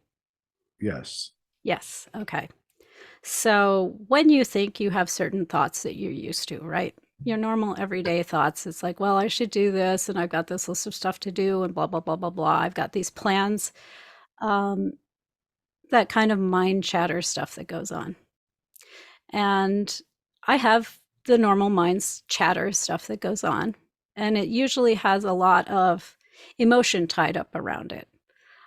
Yes. Yes. Okay. So when you think, you have certain thoughts that you're used to, right? Your normal everyday thoughts. It's like, well, I should do this, and I've got this list of stuff to do, and blah, blah, blah, blah, blah. I've got these plans. Um, that kind of mind chatter stuff that goes on. And I have the normal mind's chatter stuff that goes on. And it usually has a lot of emotion tied up around it.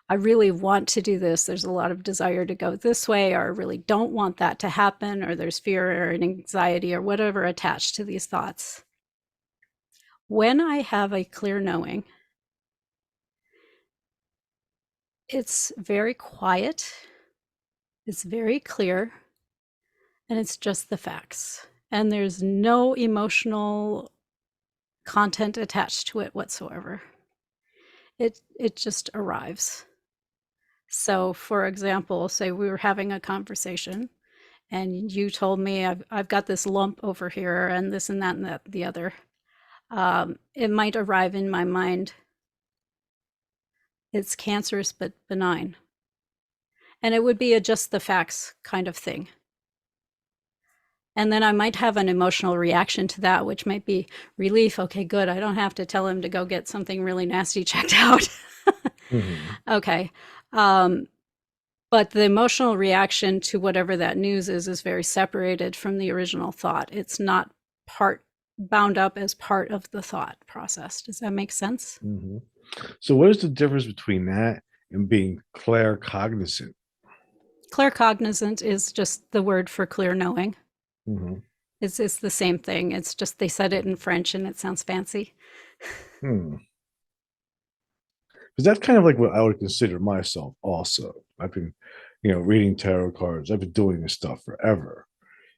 I really want to do this. There's a lot of desire to go this way, or I really don't want that to happen, or there's fear or anxiety or whatever attached to these thoughts. When I have a clear knowing, it's very quiet, it's very clear, and it's just the facts. And there's no emotional content attached to it whatsoever. It just arrives. So, for example, say we were having a conversation and you told me I've got this lump over here and this and that the other. It might arrive in my mind. It's cancerous but benign. And it would be a just the facts kind of thing. And then I might have an emotional reaction to that, which might be relief. Okay, good. I don't have to tell him to go get something really nasty checked out. Hmm. Okay. Um, but the emotional reaction to whatever that news is very separated from the original thought. It's not part bound up as part of the thought process. Does that make sense? Hmm. So what is the difference between that and being claircognizant? Claircognizant is just the word for clear knowing. Hmm. It's the same thing. It's just they said it in French and it sounds fancy. Hmm. Because that's kind of like what I would consider myself also. I've been, reading tarot cards. I've been doing this stuff forever,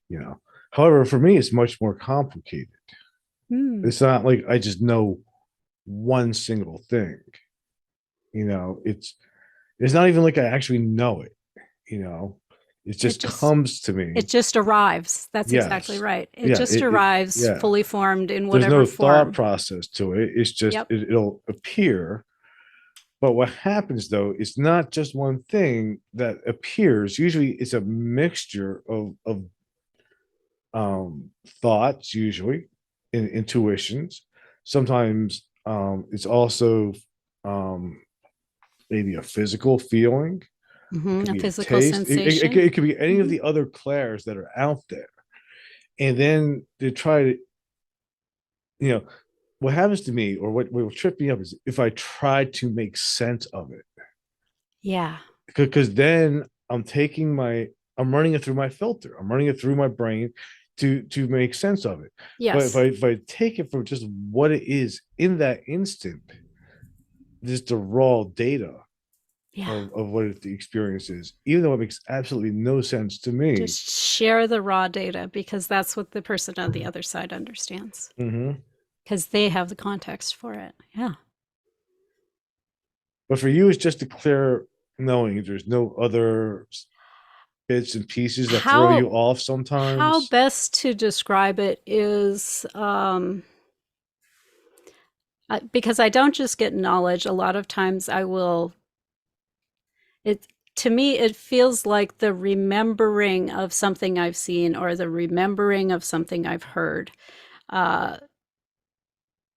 you know. However, for me, it's much more complicated. Hmm. It's not like I just know one single thing. It's not even like I actually know it, you know. It It just just comes to it me. just arrives. That's exactly Yes. right. It Yeah. just arrives Yeah. fully formed in There's whatever no thought form. process to it. It's just, Yep. it'll appear. But what happens though, it's not just one thing that appears. Usually it's a mixture of thoughts, usually intuitions. Sometimes it's also um, maybe a physical feeling. It could A be a physical taste. sensation. It could be any of Hmm. the other clairs that are out there. And then they try to, you know, what happens to me or what will trip me up is if I try to make sense of it. Yeah. Because then I'm running it through my filter. I'm running it through my brain to make sense of it. But Yes. if I take it for just what it is in that instant, just the raw data Yeah. of what the experience is, even though it makes absolutely no sense to me. Just share the raw data because that's what the person on the other side understands Mm-hmm. because they have the context for it. Yeah. But for you, it's just a clear knowing there's no other bits and pieces that throw you How off how sometimes. best to describe it is because I don't just get knowledge. A lot of times I will it to me it feels like the remembering of something I've seen or the remembering of something I've heard. Uh,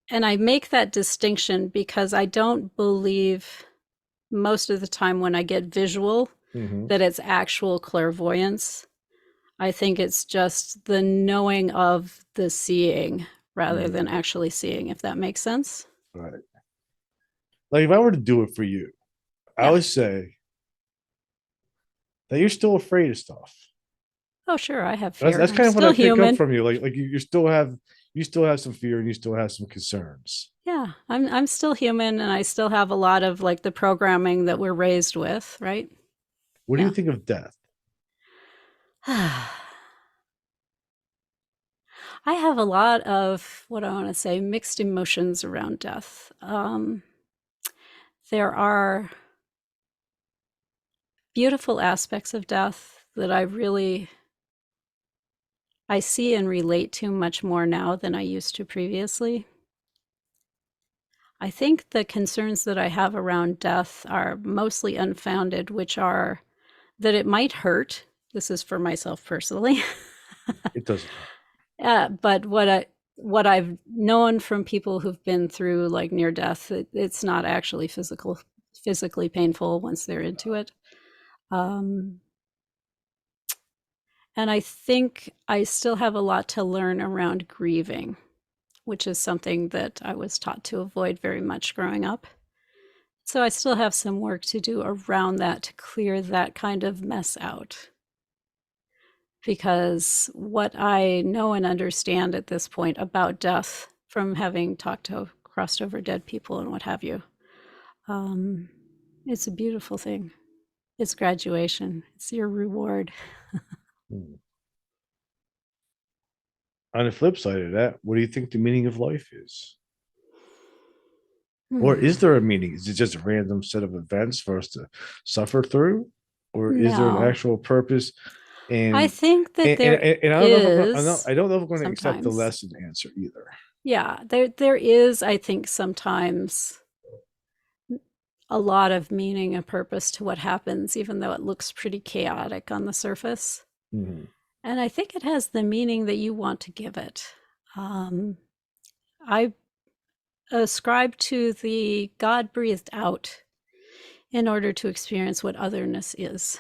and I make that distinction because I don't believe most of the time when I get visual Mm-hmm. that it's actual clairvoyance. I think it's just the knowing of the seeing rather than Mm-hmm. actually seeing, if that makes sense. Right. Like if I were to do it for you, I Yeah. would say that you're still afraid of stuff. Oh, sure. I have That's fear. I'm kind of what I still pick up human. from you. Like you still have some fear and you still have some concerns. Yeah. I'm still human and I still have a lot of like the programming that we're raised with, right? What do you Yeah. think of death? I have a lot of what I want to say mixed emotions around death. There are beautiful aspects of death that I see and relate to much more now than I used to previously. I think the concerns that I have around death are mostly unfounded, which are that it might hurt. This is for myself personally. It doesn't hurt. But what I've known from people who've been through like near death, it's not actually physically painful once they're into it. Um, and I think I still have a lot to learn around grieving, which is something that I was taught to avoid very much growing up. So I still have some work to do around that to clear that kind of mess out. Because what I know and understand at this point about death from having talked to crossed over dead people and what have you, um, it's a beautiful thing. It's graduation. It's your reward. Hmm. On the flip side of that, what do you think the meaning of life is? Or is Hmm. there a meaning? Is it just a random set of events for us to suffer through? Or is there an No, actual purpose? I And think that there I don't know if is I don't know if I'm going to accept the sometimes. lesson answer either. Yeah, there is. I think sometimes a lot of meaning and purpose to what happens, even though it looks pretty chaotic on the surface. Mhm. And I think it has the meaning that you want to give it. Um, I ascribe to the God breathed out in order to experience what otherness is.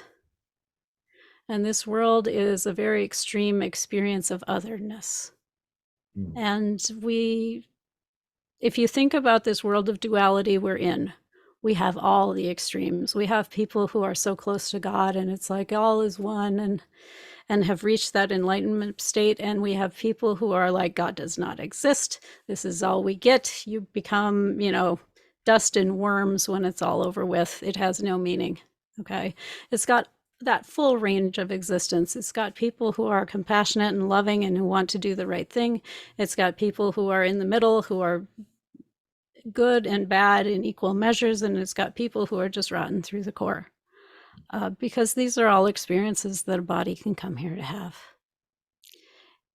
And this world is a very extreme experience of otherness. Mhm. And if you think about this world of duality we're in, we have all the extremes. We have people who are so close to God and it's like all is one and have reached that enlightenment state. And we have people who are like, God does not exist. This is all we get. You become, dust and worms when it's all over with. It has no meaning. Okay. It's got that full range of existence. It's got people who are compassionate and loving and who want to do the right thing. It's got people who are in the middle, who are good and bad in equal measures. And it's got people who are just rotten through the core. because these are all experiences that a body can come here to have.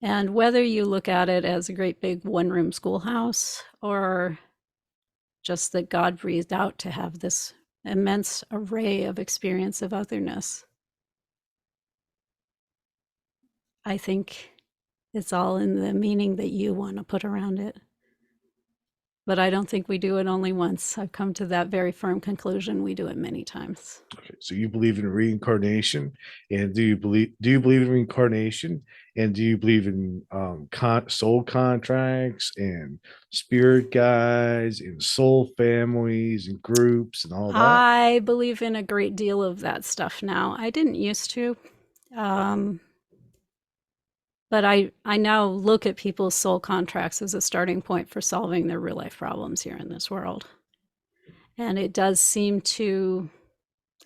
And whether you look at it as a great big one-room schoolhouse or just that God breathed out to have this immense array of experience of otherness, I think it's all in the meaning that you want to put around it. But I don't think we do it only once. I've come to that very firm conclusion. We do it many times. Okay, so you believe in reincarnation, and do you believe in reincarnation, and do you believe in soul contracts and spirit guides and soul families and groups and all that? I believe in a great deal of that stuff now. I didn't used to. Um, but I now look at people's soul contracts as a starting point for solving their real life problems here in this world. And it does seem to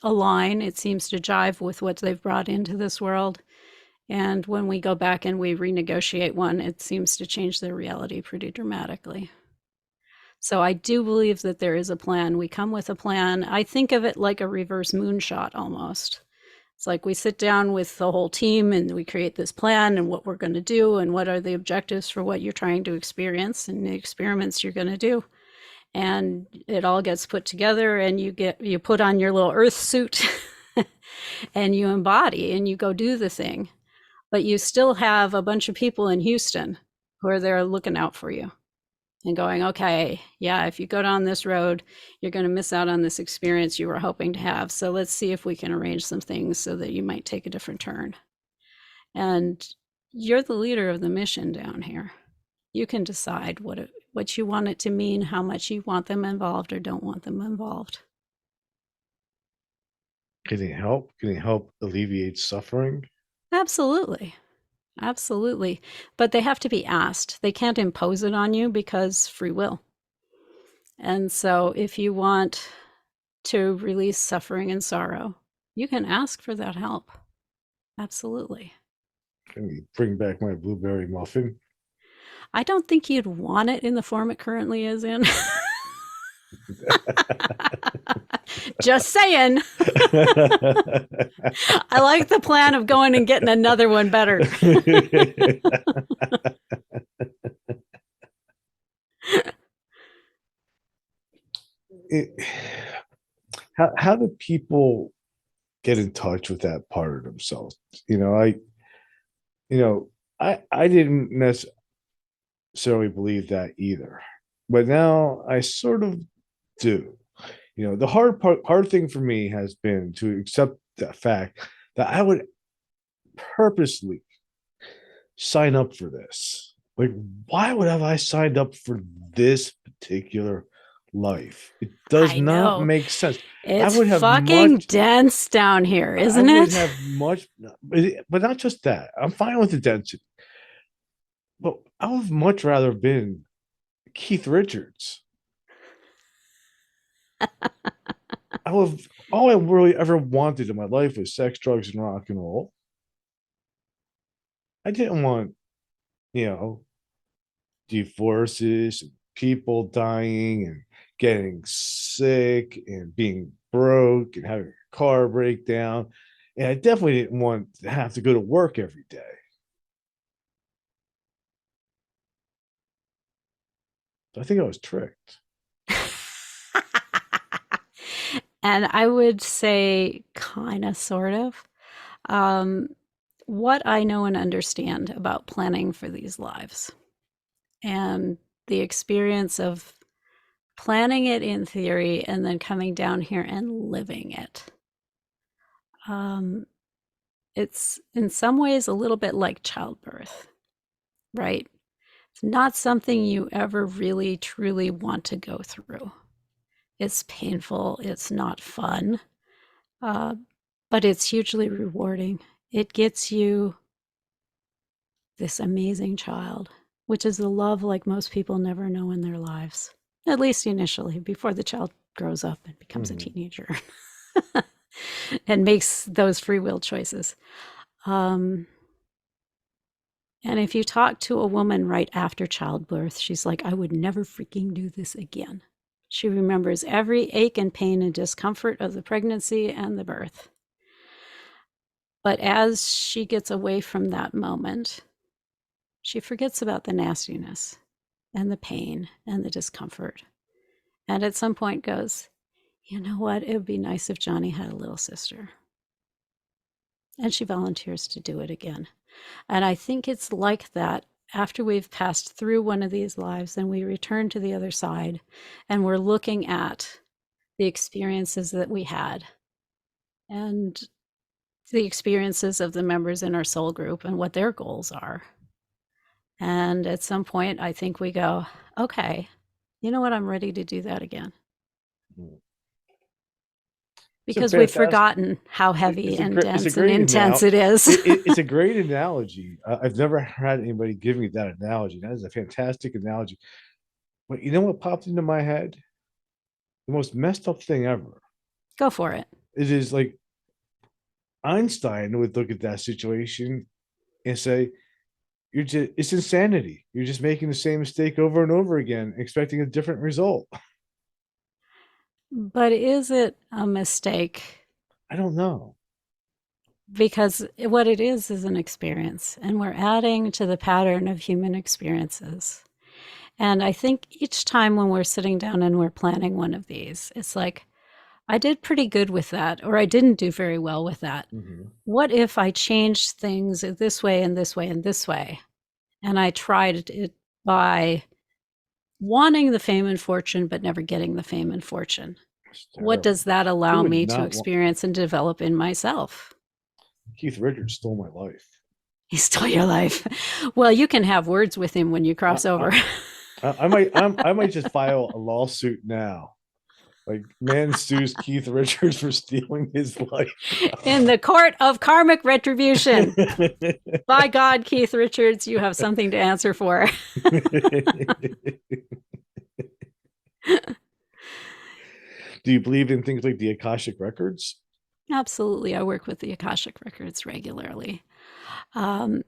align, it seems to jive with what they've brought into this world. And when we go back and we renegotiate one, it seems to change their reality pretty dramatically. So I do believe that there is a plan. We come with a plan. I think of it like a reverse moonshot almost. It's like we sit down with the whole team and we create this plan and what we're going to do and what are the objectives for what you're trying to experience and the experiments you're going to do. And it all gets put together and you put on your little earth suit and you embody and you go do the thing. But you still have a bunch of people in Houston who are there looking out for you and going, okay, yeah, if you go down this road, you're going to miss out on this experience you were hoping to have. So let's see if we can arrange some things so that you might take a different turn. And you're the leader of the mission down here. You can decide what you want it to mean, how much you want them involved or don't want them involved. Can it help? Can it help alleviate suffering? Absolutely. Absolutely. But they have to be asked. They can't impose it on you because free will. And so if you want to release suffering and sorrow, you can ask for that help. Absolutely. Can we bring back my blueberry muffin? I don't think you'd want it in the form it currently is in. Just saying. I like the plan of going and getting another one better. it, how do people get in touch with that part of themselves? I didn't necessarily believe that either, but now I sort of do. The hard thing for me has been to accept the fact that I would purposely sign up for this. Like, why would have I signed up for this particular life? It does I not know. make sense. It's would have fucking much dense down here, isn't I would it? have much, but not just that. I'm fine with the density, but I would have much rather been Keith Richards. All I really ever wanted in my life was sex, drugs, and rock and roll. I didn't want, you know, divorces and people dying and getting sick and being broke and having a car breakdown. And I definitely didn't want to have to go to work every day. So I think I was tricked. And I would say, kind of, sort of. Um, what I know and understand about planning for these lives and the experience of planning it in theory and then coming down here and living it. It's in some ways a little bit like childbirth, right? It's not something you ever really truly want to go through. It's painful, it's not fun, uh, but it's hugely rewarding. It gets you this amazing child, which is a love like most people never know in their lives, at least initially, before the child grows up and becomes a teenager and makes those free will choices. And if you talk to a woman right after childbirth, she's like, I would never freaking do this again. She remembers every ache and pain and discomfort of the pregnancy and the birth. But as she gets away from that moment, she forgets about the nastiness and the pain and the discomfort. And at some point goes, you know what? It would be nice if Johnny had a little sister. And she volunteers to do it again. And I think it's like that after we've passed through one of these lives and we return to the other side and we're looking at the experiences that we had and the experiences of the members in our soul group and what their goals are. And at some point, I think we go, okay, you know what? I'm ready to do that again. It's a Because we've fantastic. forgotten how heavy and It's a dense and great intense it is. it's a great analogy. I've never had anybody give me that analogy. That is a fantastic analogy. But you know what popped into my head? The most messed up thing ever. Go for it. It is like Einstein would look at that situation and say, "You're just it's insanity. You're just making the same mistake over and over again, expecting a different result." But is it a mistake? I don't know. Because what it is an experience, and we're adding to the pattern of human experiences. And I think each time when we're sitting down and we're planning one of these, it's like, I did pretty good with that, or I didn't do very well with that. Mm-hmm. What if I changed things this way and this way and this way? And I tried it by wanting the fame and fortune, but never getting the fame and fortune. It's What terrible. does that Who allow would me to not want experience and develop in myself? Keith Richards stole my life. He stole your life. Well, you can have words with him when you I, cross I, over. I might just file a lawsuit now. Like man sues Keith Richards for stealing his life. In the court of karmic retribution. By God, Keith Richards, you have something to answer for. Do you believe in things like the Akashic records? Absolutely. I work with the Akashic records regularly. Um,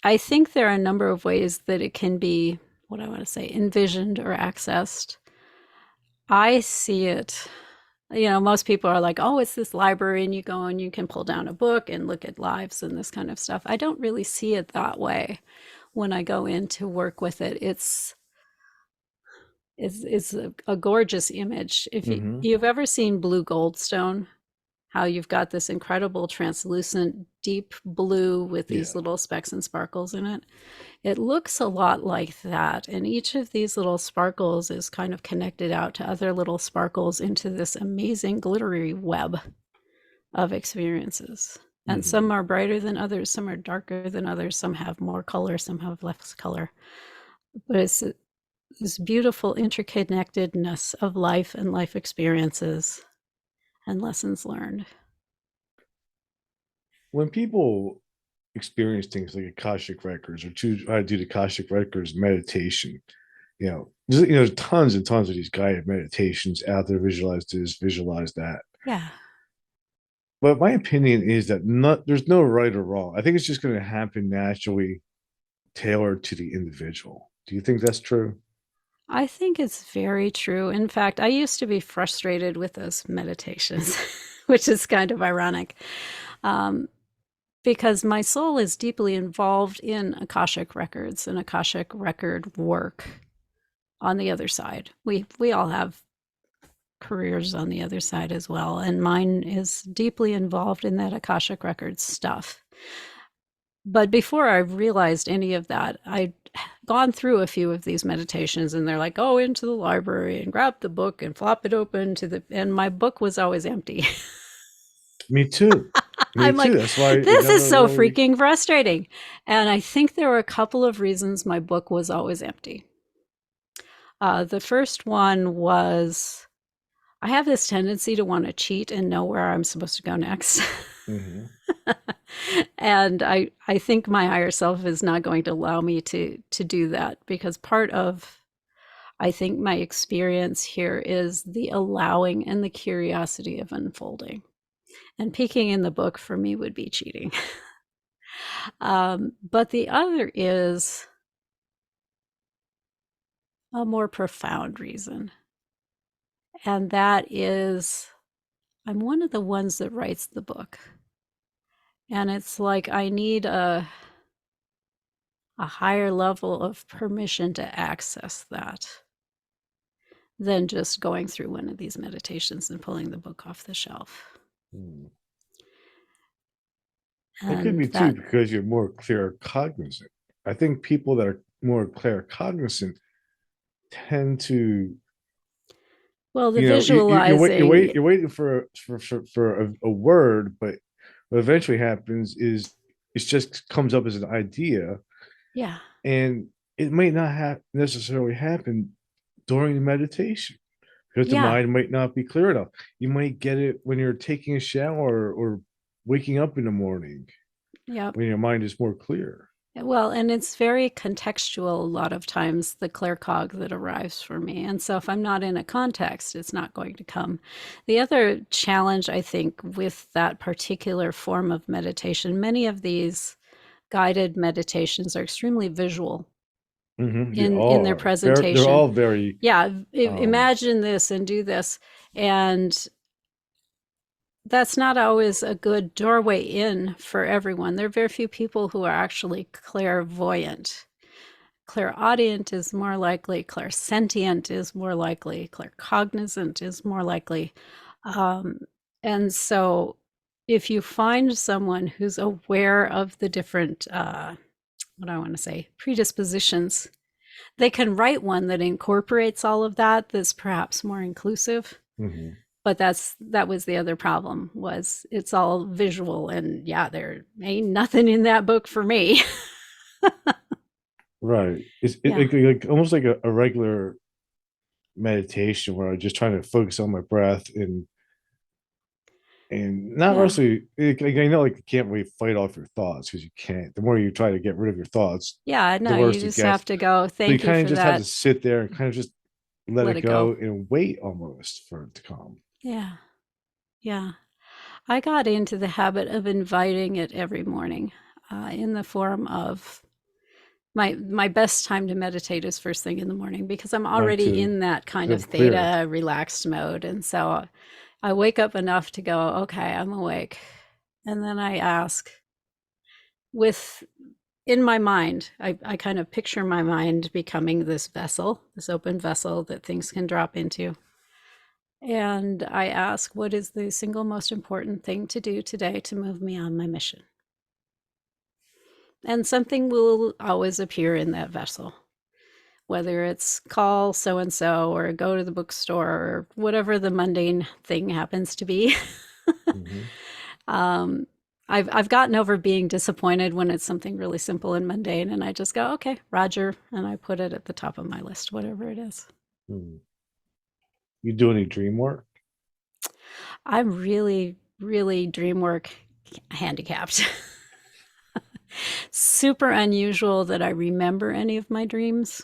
I think there are a number of ways that it can be, what I want to say, envisioned or accessed. I see it, most people are like, oh, it's this library, and you go and you can pull down a book and look at lives and this kind of stuff. I don't really see it that way when I go in to work with it. It's a gorgeous image. If Mm-hmm. you've ever seen blue goldstone, how you've got this incredible translucent deep blue with these Yeah. little specks and sparkles in it. It looks a lot like that. And each of these little sparkles is kind of connected out to other little sparkles into this amazing glittery web of experiences. And Mm-hmm. some are brighter than others, some are darker than others, some have more color, some have less color. But it's this beautiful interconnectedness of life and life experiences and lessons learned. When people experience things like Akashic records or choose how to do the Akashic records meditation, there's tons and tons of these guided meditations out there. Visualize this, visualize that. Yeah. But my opinion is that there's no right or wrong. I think it's just going to happen naturally, tailored to the individual. Do you think that's true? I think it's very true. In fact, I used to be frustrated with those meditations, which is kind of ironic, um, because my soul is deeply involved in Akashic records and Akashic record work on the other side. We all have careers on the other side as well, and mine is deeply involved in that Akashic records stuff. But before I realized any of that, I'd gone through a few of these meditations, and they're like, go into the library and grab the book and flop it open and my book was always empty. Me too. Me I'm too. like, That's why it this is never so really. freaking frustrating. And I think there were a couple of reasons my book was always empty. The first one was I have this tendency to want to cheat and know where I'm supposed to go next. Mm-hmm. And I think my higher self is not going to allow me to do that, because part of, I think, my experience here is the allowing and the curiosity of unfolding. And peeking in the book for me would be cheating. But the other is a more profound reason. And that is I'm one of the ones that writes the book. And it's like I need a higher level of permission to access that than just going through one of these meditations and pulling the book off the shelf. Hmm. It could And be too that, because you're more clear cognizant. I think people that are more clear cognizant tend to, well, the you're visualizing, waiting for a word, but what eventually happens is it just comes up as an idea, yeah, and it might not have necessarily happen during the meditation because the yeah, mind might not be clear enough. You might get it when you're taking a shower or waking up in the morning yep. when your mind is more clear. Well, and it's very contextual a lot of times, the claircog that arrives for me. And so if I'm not in a context, it's not going to come. The other challenge, I think, with that particular form of meditation, many of these guided meditations are extremely visual They in all their are. They're presentation. all very Yeah, um imagine this and do this. And that's not always a good doorway in for everyone. There are very few people who are actually clairvoyant. Clairaudient is more likely, clairsentient is more likely, claircognizant is more likely. Um, and so if you find someone who's aware of the different, what do I want to say, predispositions, they can write one that incorporates all of that, that's perhaps more inclusive. mhm. But that was the other problem, was it's all visual, and yeah, there ain't nothing in that book for me. Right. Yeah, Like almost like a regular meditation where I'm just trying to focus on my breath and not yeah, really like I know like you can't really fight off your thoughts because you can't. The more you try to get rid of your thoughts, yeah. the No, you worse it just gets. have to go, So you thank you kind of for just have to that, sit there and kind of just let let it it go. go and wait almost for it to come. Yeah, yeah. I got into the habit of inviting it every morning, in the form of my best time to meditate is first thing in the morning, because I'm Mine already too. in that kind Because of I'm clear. theta relaxed mode. And so I wake up enough to go, okay, I'm awake. And then I ask, with in my mind, I kind of picture my mind becoming this vessel, this open vessel that things can drop into. And I ask, what is the single most important thing to do today to move me on my mission? And something will always appear in that vessel, whether it's call so and so or go to the bookstore or whatever the mundane thing happens to be. Mhm. um, I've gotten over being disappointed when it's something really simple and mundane, and I just go, okay, Roger, and I put it at the top of my list, whatever it is. Hmm. You do any dream work? I'm really, really dream work handicapped. Super unusual that I remember any of my dreams.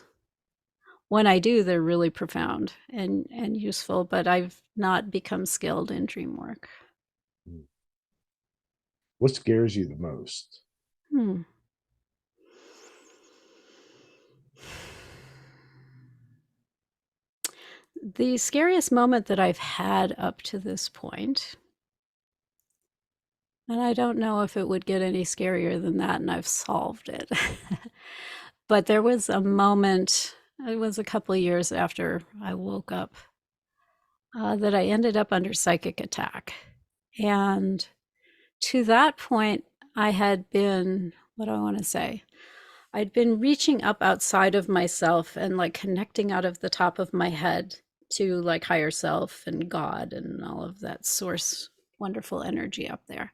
When I do, they're really profound and useful, but I've not become skilled in dream work. Hmm. What scares you the most? Hmm. The scariest moment that I've had up to this point, and I don't know if it would get any scarier than that, and I've solved it. But there was a moment, it was a couple of years after I woke up, that I ended up under psychic attack. And to that point, I had been, what do I want to say? I'd been reaching up outside of myself and like connecting out of the top of my head to like higher self and God and all of that source, wonderful energy up there.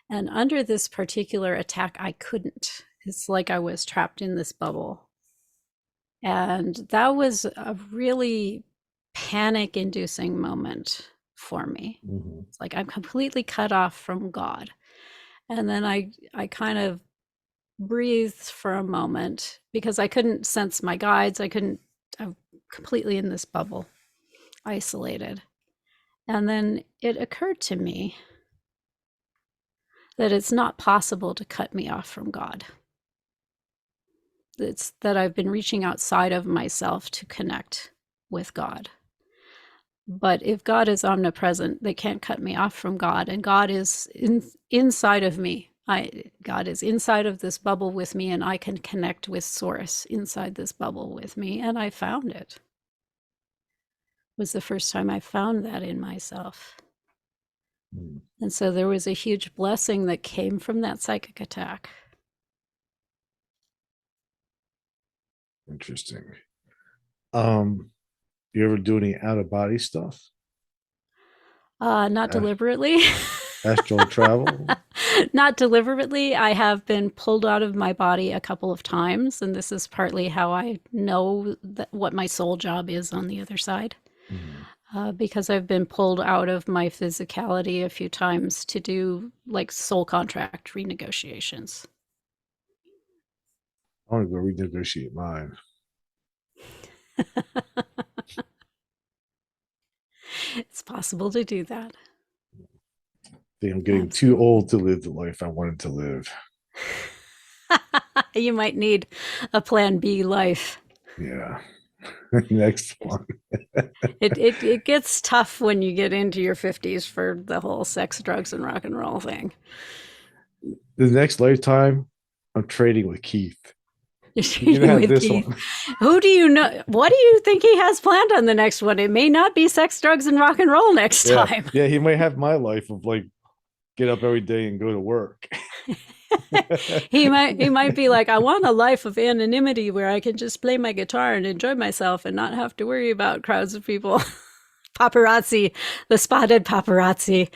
And under this particular attack, I couldn't. It's like I was trapped in this bubble. And that was a really panic inducing moment for me. Mhm. It's like I'm completely cut off from God. And then I kind of breathed for a moment because I couldn't sense my guides. I'm completely in this bubble, isolated. And then it occurred to me that it's not possible to cut me off from God. It's that I've been reaching outside of myself to connect with God. But if God is omnipresent, they can't cut me off from God. And God is inside of me, God is inside of this bubble with me, and I can connect with Source inside this bubble with me. And I found it. It was the first time I found that in myself. Hmm. And so there was a huge blessing that came from that psychic attack. Interesting. Um, you ever do any out of body stuff? Not Ast- deliberately. Astral travel? Not deliberately. I have been pulled out of my body a couple of times, and this is partly how I know what my soul job is on the other side. Hmm. Because I've been pulled out of my physicality a few times to do like soul contract renegotiations. I want to go renegotiate mine. It's possible to do that. I think I'm getting too Absolutely. old to live the life I wanted to live. You might need a plan B life. Yeah. Next one. It gets tough when you get into your 50s for the whole sex, drugs, and rock and roll thing. The next lifetime, I'm trading with Keith. You're You can trading have with this Keith. one. Who do you know? What do you think he has planned on the next one? It may not be sex, drugs, and rock and roll next Yeah. time. Yeah. He might have my life of like get up every day and go to work. He might be like, I want a life of anonymity where I can just play my guitar and enjoy myself and not have to worry about crowds of people. Paparazzi, the spotted paparazzi.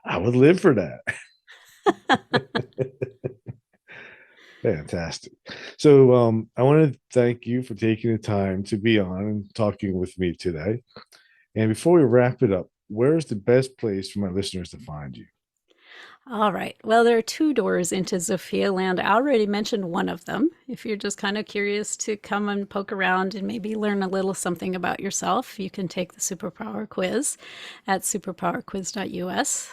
I would live for that. Fantastic. So I want to thank you for taking the time to be on and talking with me today. And before we wrap it up, where is the best place for my listeners to find you? All right. Well, there are two doors into Zofia land. I already mentioned one of them. If you're just kind of curious to come and poke around and maybe learn a little something about yourself, you can take the superpower quiz at superpowerquiz.us.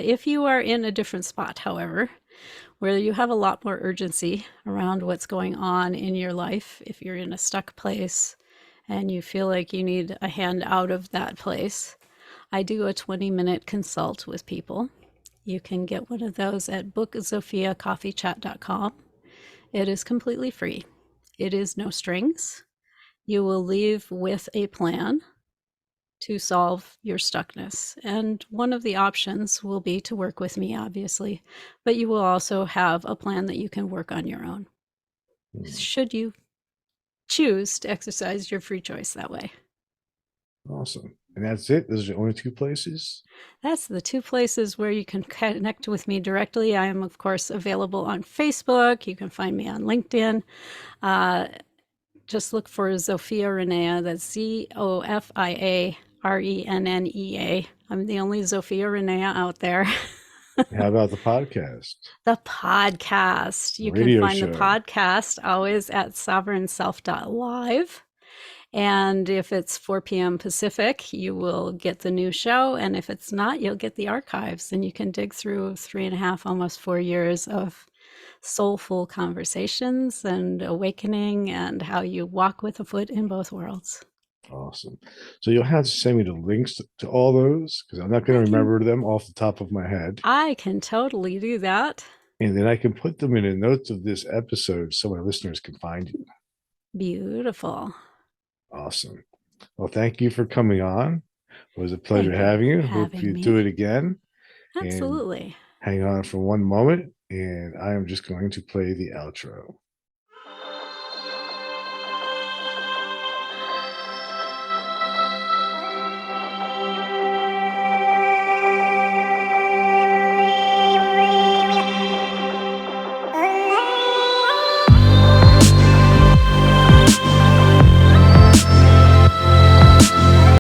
If you are in a different spot, however, where you have a lot more urgency around what's going on in your life, if you're in a stuck place and you feel like you need a hand out of that place, I do a 20-minute consult with people. You can get one of those at bookzofiacoffeechat.com. It is completely free. It is no strings. You will leave with a plan to solve your stuckness. And one of the options will be to work with me, obviously, but you will also have a plan that you can work on your own, Hmm. should you choose to exercise your free choice that way. Awesome. And that's it. Those are the only two places. That's the two places where you can connect with me directly. I am, of course, available on Facebook. You can find me on LinkedIn. Uh, just look for ZofiaRennea. That's ZofiaRennea. I'm the only Zofia out there. How about the podcast? The podcast. You can Radio find the show. podcast always at sovereignself.live. And if it's 4 p.m. Pacific, you will get the new show. And if it's not, you'll get the archives. And you can dig through 3.5, almost 4 years of soulful conversations and awakening and how you walk with a foot in both worlds. Awesome. So you'll have to send me the links to all those because I'm not going I to can remember them off the top of my head. I can totally do that. And then I can put them in the notes of this episode so my listeners can find you. Beautiful. Awesome. Well, thank you for coming on. It was a pleasure Thank you having for you. Hope having you do me. it again. And Absolutely. hang on for one moment. And I am just going to play the outro.